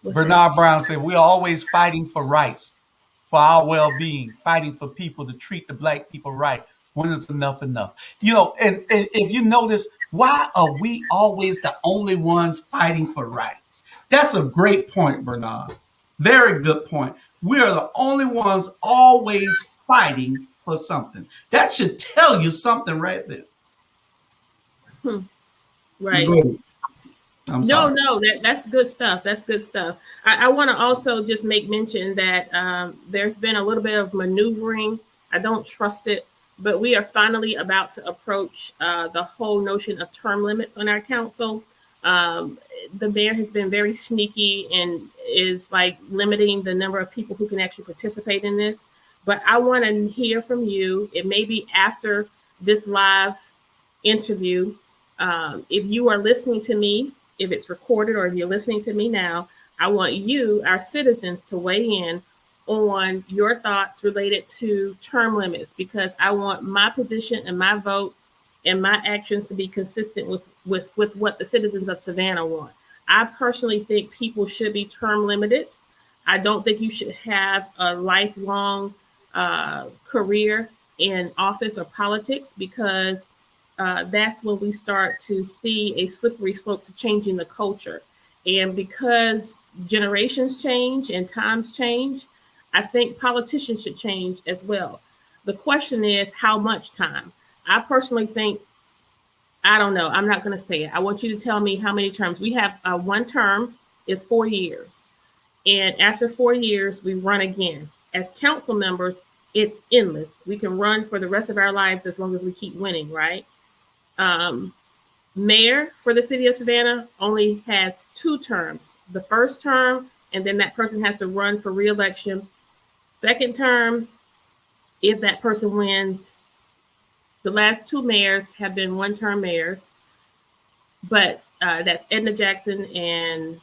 Bernard Brown said, we're always fighting for rights, for our well-being, fighting for people to treat the Black people right. When is enough enough? You know, and if you notice, why are we always the only ones fighting for rights? That's a great point, Bernard. Very good point. We are the only ones always fighting for something. That should tell you something right there. Right. No, that's good stuff. That's good stuff. I want to also just make mention that there's been a little bit of maneuvering. I don't trust it, but we are finally about to approach the whole notion of term limits on our council. The mayor has been very sneaky and is like limiting the number of people who can actually participate in this. But I want to hear from you. It may be after this live interview. If you are listening to me, if it's recorded or if you're listening to me now, I want you, our citizens, to weigh in on your thoughts related to term limits, because I want my position and my vote and my actions to be consistent with what the citizens of Savannah want. I personally think people should be term limited. I don't think you should have a lifelong career in office or politics, because that's when we start to see a slippery slope to changing the culture. And because generations change and times change, I think politicians should change as well. The question is, how much time? I personally think, I don't know. I'm not going to say it. I want you to tell me how many terms. We have one term, it's 4 years. And after 4 years, we run again. As council members, it's endless. We can run for the rest of our lives as long as we keep winning, right? Mayor for the city of Savannah only has 2 terms. The first term, and then that person has to run for re-election. Second term, if that person wins. The last 2 mayors have been one-term mayors, but that's Edna Jackson and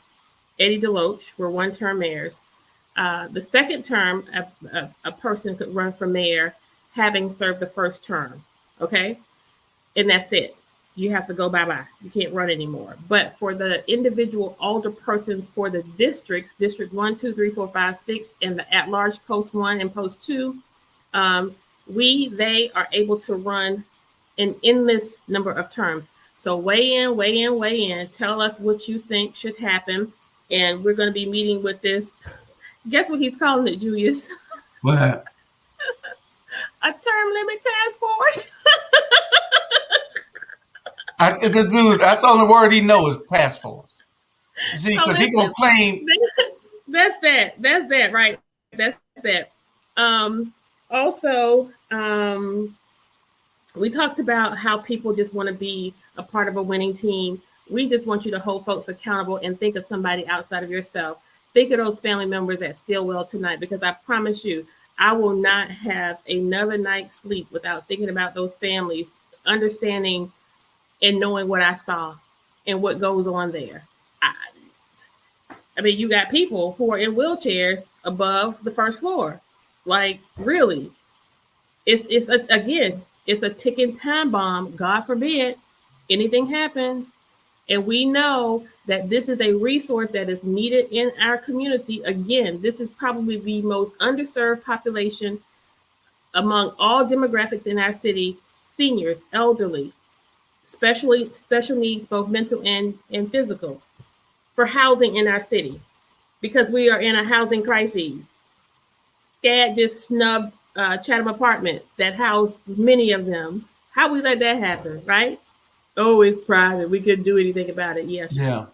Eddie DeLoach were one-term mayors. The second term, a person could run for mayor having served the first term, okay? And that's it. You have to go bye-bye. You can't run anymore. But for the individual alder persons for the districts, District 1, 2, 3, 4, 5, 6, and the at-large Post 1 and Post 2, they are able to run an endless number of terms. So weigh in. Tell us what you think should happen. And we're going to be meeting with this. Guess what he's calling it, Julius? What? A term limit task force. Dude, that's the only word he knows is task force. See, because he's going to claim. That's that, right? That's that. Also, we talked about how people just want to be a part of a winning team. We just want you to hold folks accountable and think of somebody outside of yourself. Think of those family members at StillHell tonight, because I promise you, I will not have another night's sleep without thinking about those families, understanding and knowing what I saw and what goes on there. I mean, you got people who are in wheelchairs above the first floor. Like, really, it's a ticking time bomb. God forbid anything happens. And we know that this is a resource that is needed in our community. Again, this is probably the most underserved population among all demographics in our city: seniors, elderly, special needs, both mental and physical, for housing in our city, because we are in a housing crisis. SCAD just snubbed Chatham Apartments that house many of them. How we let that happen, right? Oh, it's private. We couldn't do anything about it. Yes. Yeah.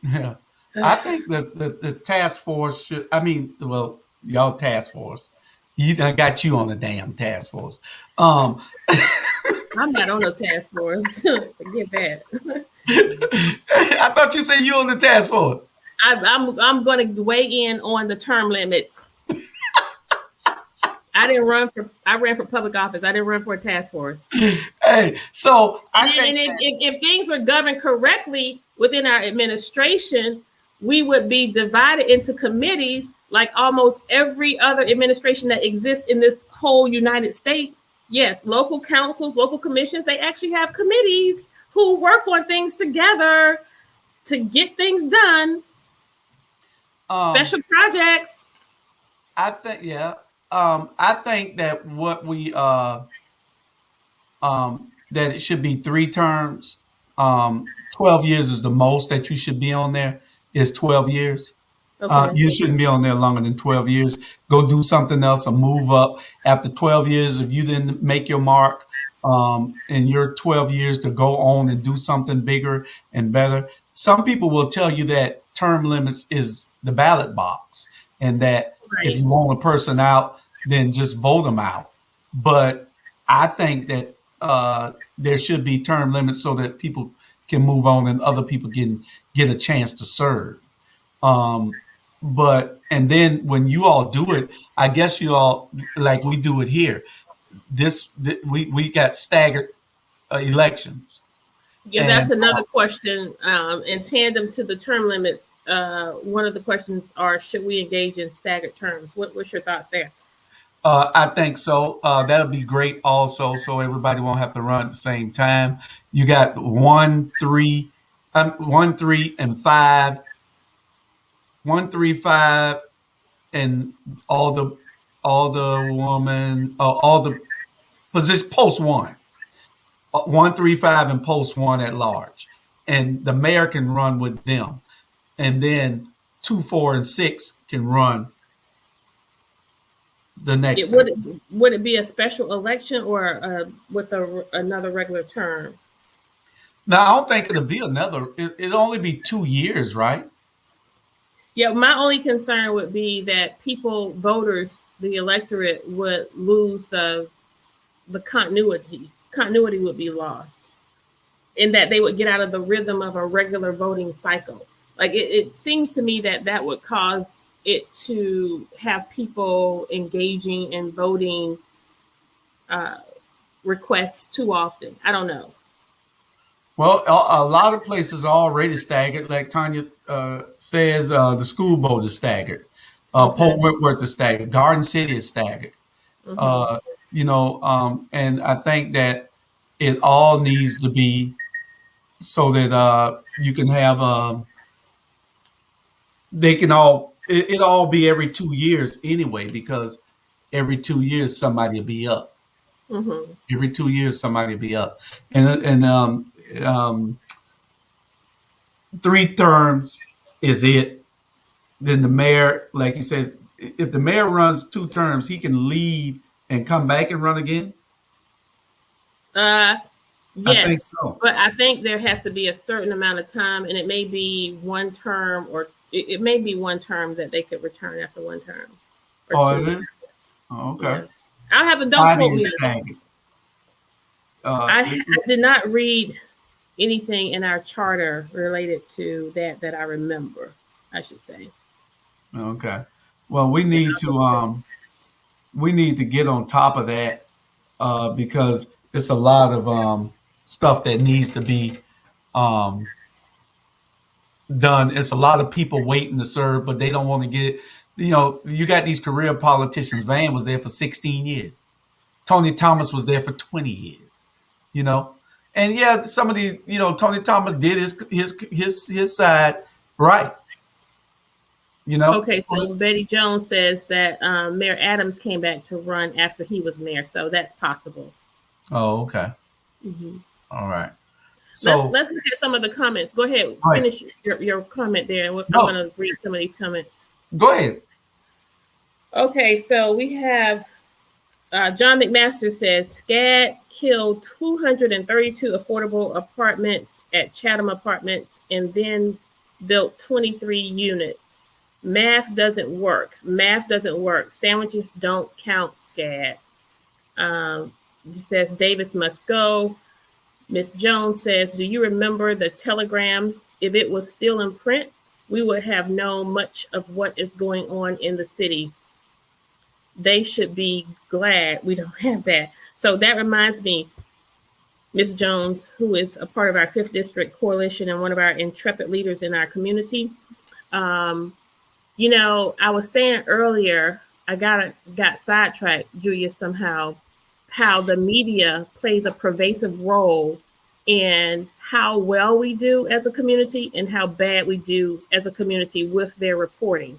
Yeah. I think that the task force should, I mean, well, y'all task force. I got you on the damn task force. Um, I'm not on the task force. Forget that. I thought you said you on the task force. I'm going to weigh in on the term limits. I ran for public office. I didn't run for a task force. Hey, so I And think if things were governed correctly within our administration, we would be divided into committees like almost every other administration that exists in this whole United States. Yes, local councils, local commissions, they actually have committees who work on things together to get things done. Special projects. I think, yeah. I think that what we that it should be 3 terms. 12 years is the most that you should be on there. Is 12 years. Okay. You shouldn't be on there longer than 12 years. Go do something else or move up. After 12 years, if you didn't make your mark in your 12 years, to go on and do something bigger and better. Some people will tell you that term limits is the ballot box, and that if you want a person out, then just vote them out. But I think that there should be term limits so that people can move on and other people can get a chance to serve. And then when you all do it, I guess you all, like we do it here. We got staggered elections. Yeah, that's another question. In tandem to the term limits, one of the questions are: should we engage in staggered terms? What's your thoughts there? I think so. That'll be great also, so everybody won't have to run at the same time. You got 1, 3, 1, 3, and 5. 1, 3, 5, and all the position post 1. 1, 3, 5, and post 1 at large, and the mayor can run with them, and then 2, 4, and 6 can run the next. Would it be a special election or with another regular term? No, I don't think it'll be another. It'll only be 2 years, right? Yeah, my only concern would be that voters, the electorate, would lose the continuity. Continuity would be lost, in that they would get out of the rhythm of a regular voting cycle. Like it seems to me that would cause it to have people engaging in voting requests too often. I don't know. Well, a lot of places are already staggered. Like Tanya says, the school board is staggered. Port Whitworth is staggered. Garden City is staggered. Mm-hmm. And I think that it all needs to be so that you can have they can all it all be every 2 years anyway, because every 2 years somebody will be up. Mm-hmm. Every 2 years somebody will be up, and 3 terms is it. Then the mayor, like you said, if the mayor runs 2 terms, he can leave and come back and run again. Yes, I think so. But I think there has to be a certain amount of time, and it may be 1 term, or it may be 1 term that they could return after 1 term. It is? Oh, okay. Yeah. I'll have a don't quote me. I did not read anything in our charter related to that I remember, I should say. Okay. Well, we need to get on top of that because it's a lot of stuff that needs to be done. It's a lot of people waiting to serve, but they don't want to get it. You got these career politicians. Van was there for 16 years. Tony Thomas was there for 20 years. And yeah, some of these, Tony Thomas did his side right. Okay, so Betty Jones says that Mayor Adams came back to run after he was mayor, so that's possible. Oh, okay. Mm-hmm. All right. So let's look at some of the comments. Go ahead, finish your comment there, and I'm going to read some of these comments. Go ahead. Okay, so we have John McMaster says SCAD killed 232 affordable apartments at Chatham Apartments and then built 23 units. Math doesn't work. Math doesn't work. Sandwiches don't count, SCAD. He says Davis must go. Miss Jones says, do you remember the telegram? If it was still in print, we would have known much of what is going on in the city. They should be glad we don't have that. So that reminds me, Miss Jones, who is a part of our 5th District Coalition and one of our intrepid leaders in our community. You know, I was saying earlier, I got sidetracked, Julius, somehow, how the media plays a pervasive role in how well we do as a community and how bad we do as a community with their reporting.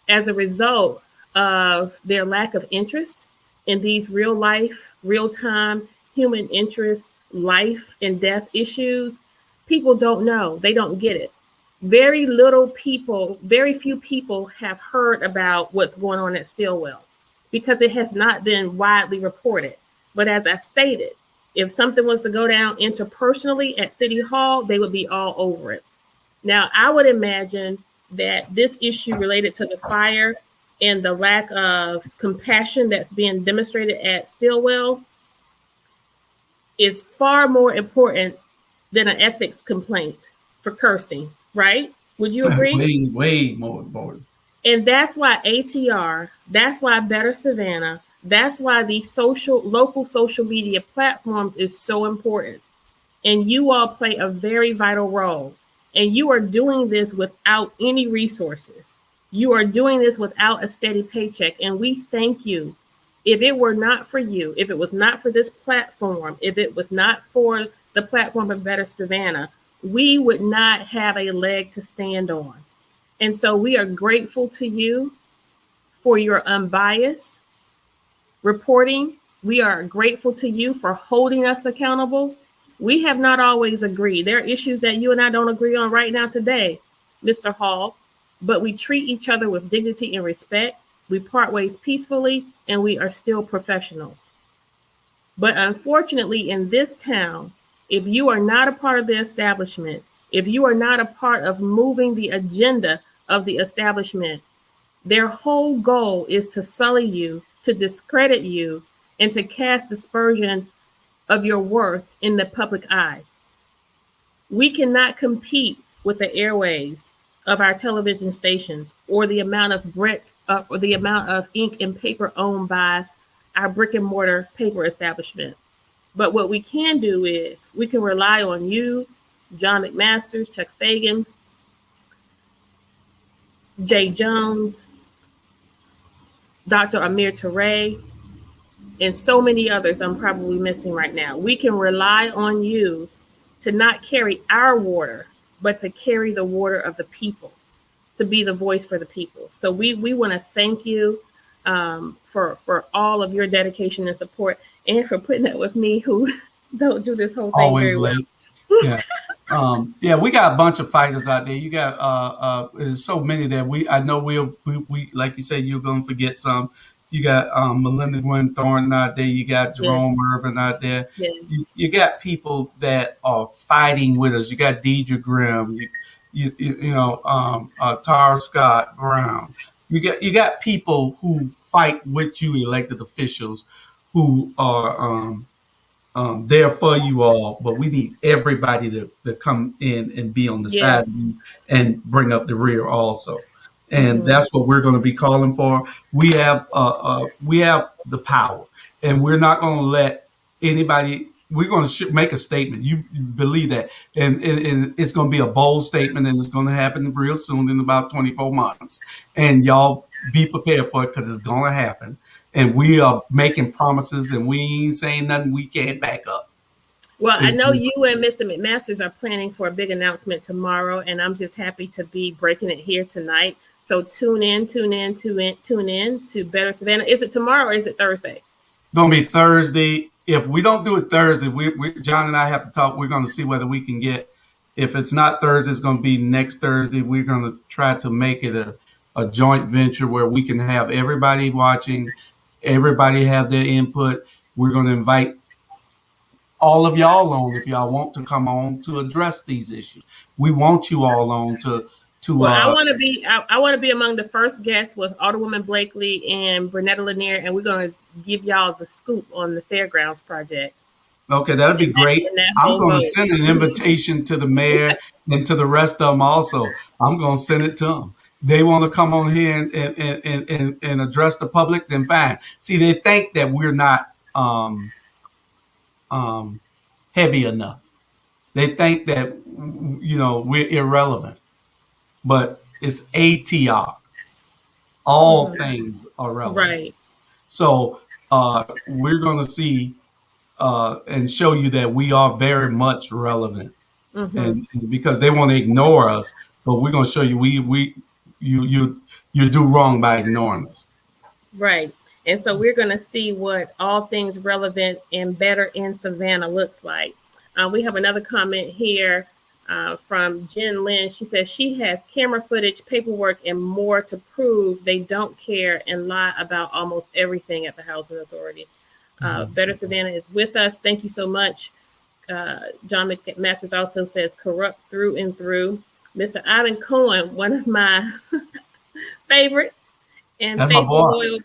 As a result of their lack of interest in these real life, real time human interest, life and death issues, people don't know. They don't get it. Very few people have heard about what's going on at StillHell because it has not been widely reported. But as I stated, if something was to go down interpersonally at City Hall, they would be all over it. Now, I would imagine that this issue related to the fire and the lack of compassion that's being demonstrated at StillHell is far more important than an ethics complaint for cursing, right? Would you agree? Way more important. And that's why ATR, that's why Better Savannah, that's why these local social media platforms is so important. And you all play a very vital role. And you are doing this without any resources. You are doing this without a steady paycheck. And we thank you. If it were not for you, if it was not for this platform, if it was not for the platform of Better Savannah, we would not have a leg to stand on. And so we are grateful to you for your unbiased reporting. We are grateful to you for holding us accountable. We have not always agreed. There are issues that you and I don't agree on right now today, Mr. Hall, but we treat each other with dignity and respect. We part ways peacefully, and we are still professionals. But unfortunately, in this town, if you are not a part of the establishment, if you are not a part of moving the agenda of the establishment, their whole goal is to sully you, to discredit you, and to cast dispersion of your worth in the public eye. We cannot compete with the airwaves of our television stations or the amount of or the amount of ink and paper owned by our brick and mortar paper establishment. But what we can do is we can rely on you, John McMasters, Chuck Fagan, Jay Jones, Dr. Amir Teray, and so many others I'm probably missing right now. We can rely on you to not carry our water, but to carry the water of the people, to be the voice for the people. So we want to thank you for all of your dedication and support, and for putting up with me who don't do this whole thing always very late. well. Yeah. We got a bunch of fighters out there. You got there's so many that I know we like you said, you're gonna forget some. You got Melinda Gwen Thornton out there. You got Jerome Irvin out there. Yeah. You got people that are fighting with us. You got Deidre Grimm. You know Tara Scott Brown. You got people who fight with you, elected officials, who are there for you all, but we need everybody to come in and be on the side of you and bring up the rear also. And that's what we're going to be calling for. We have the power, and we're not going to let anybody. We're going to make a statement. You believe that, and it's going to be a bold statement, and it's going to happen real soon in about 24 months. And y'all be prepared for it, because it's going to happen. And we are making promises, and we ain't saying nothing we can't back up. Well, I know you and Mr. McMasters are planning for a big announcement tomorrow, and I'm just happy to be breaking it here tonight. So tune in to Better Savannah. Is it tomorrow or is it Thursday? Going to be Thursday. If we don't do it Thursday, John and I have to talk. We're going to see whether we can get. If it's not Thursday, it's going to be next Thursday. We're going to try to make it a joint venture where we can have everybody watching everybody have their input. We're going to invite all of y'all on if y'all want to come on to address these issues. We want you all on to. Well, I want to be. I want to be among the first guests with Alderwoman Blakely and Bernetta Lanier, and we're going to give y'all the scoop on the Fairgrounds project. Okay, that'd be great. I'm going to send an invitation to the mayor and to the rest of them also. I'm going to send it to them. They want to come on here and address the public, then fine. See, they think that we're not heavy enough. They think that, we're irrelevant. But it's ATR. All things are relevant. Right. So we're going to see and show you that we are very much relevant, and because they want to ignore us, but we're going to show you you do wrong by ignoring us. Right. And so we're going to see what all things relevant and better in Savannah looks like. We have another comment here from Jen Lynn. She says she has camera footage, paperwork, and more to prove they don't care and lie about almost everything at the Housing Authority. Better Savannah is with us. Thank you so much. John McMasters also says corrupt through and through. Mr. Ivan Cohen, one of my favorites and faithful loyal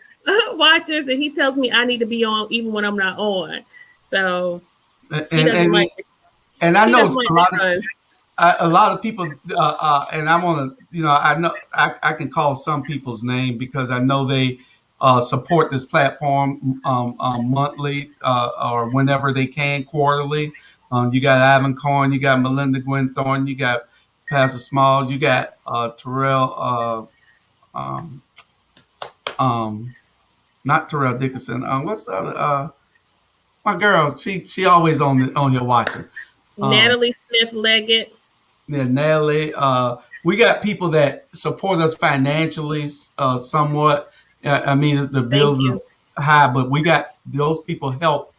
watchers, and he tells me I need to be on even when I'm not on. So and I know a lot of people, and I want to, I know I can call some people's name because I know they support this platform monthly or whenever they can, quarterly. You got Ivan Cohen, you got Melinda Gwenthorne, you got Pastor Smalls, you got Terrell, not Terrell Dickinson. What's the other? My girl, she always on your watching. Natalie Smith Leggett. Yeah, Natalie. We got people that support us financially, somewhat. I mean, the bills are high, but we got those people help,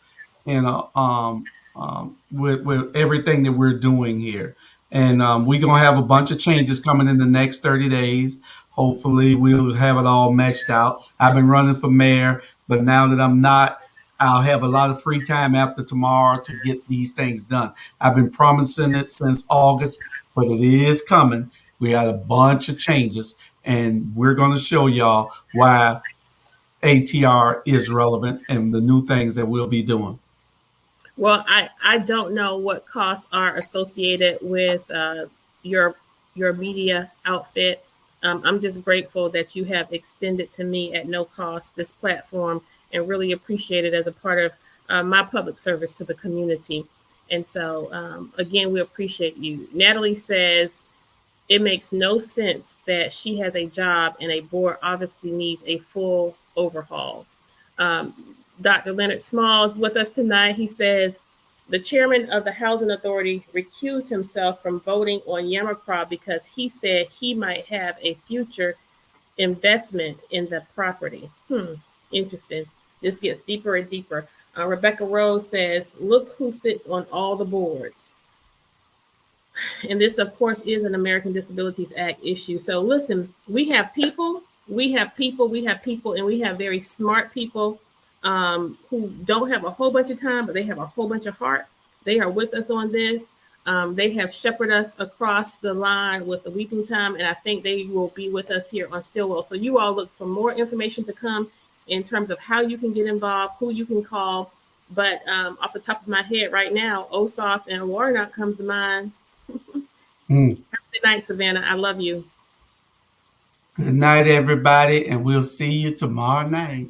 with everything that we're doing here. And we're going to have a bunch of changes coming in the next 30 days. Hopefully, we'll have it all meshed out. I've been running for mayor, but now that I'm not, I'll have a lot of free time after tomorrow to get these things done. I've been promising it since August, but it is coming. We got a bunch of changes, and we're going to show y'all why ATR is relevant and the new things that we'll be doing. Well, I don't know what costs are associated with your media outfit. I'm just grateful that you have extended to me at no cost this platform and really appreciate it as a part of my public service to the community. And so, again, we appreciate you. Natalie says it makes no sense that she has a job and a board obviously needs a full overhaul. Dr. Leonard Small is with us tonight. He says the chairman of the Housing Authority recused himself from voting on Yamacraw because he said he might have a future investment in the property. Interesting. This gets deeper and deeper. Rebecca Rose says, look who sits on all the boards. And this, of course, is an American Disabilities Act issue. So listen, we have people, and we have very smart people who don't have a whole bunch of time, but they have a whole bunch of heart. They are with us on this. They have shepherded us across the line with the weeping time, and I think they will be with us here on StillHell. So you all look for more information to come in terms of how you can get involved, who you can call. But off the top of my head right now, Ossoff and Warnock comes to mind. Have a good night, Savannah. I love you. Good night, everybody, and we'll see you tomorrow night.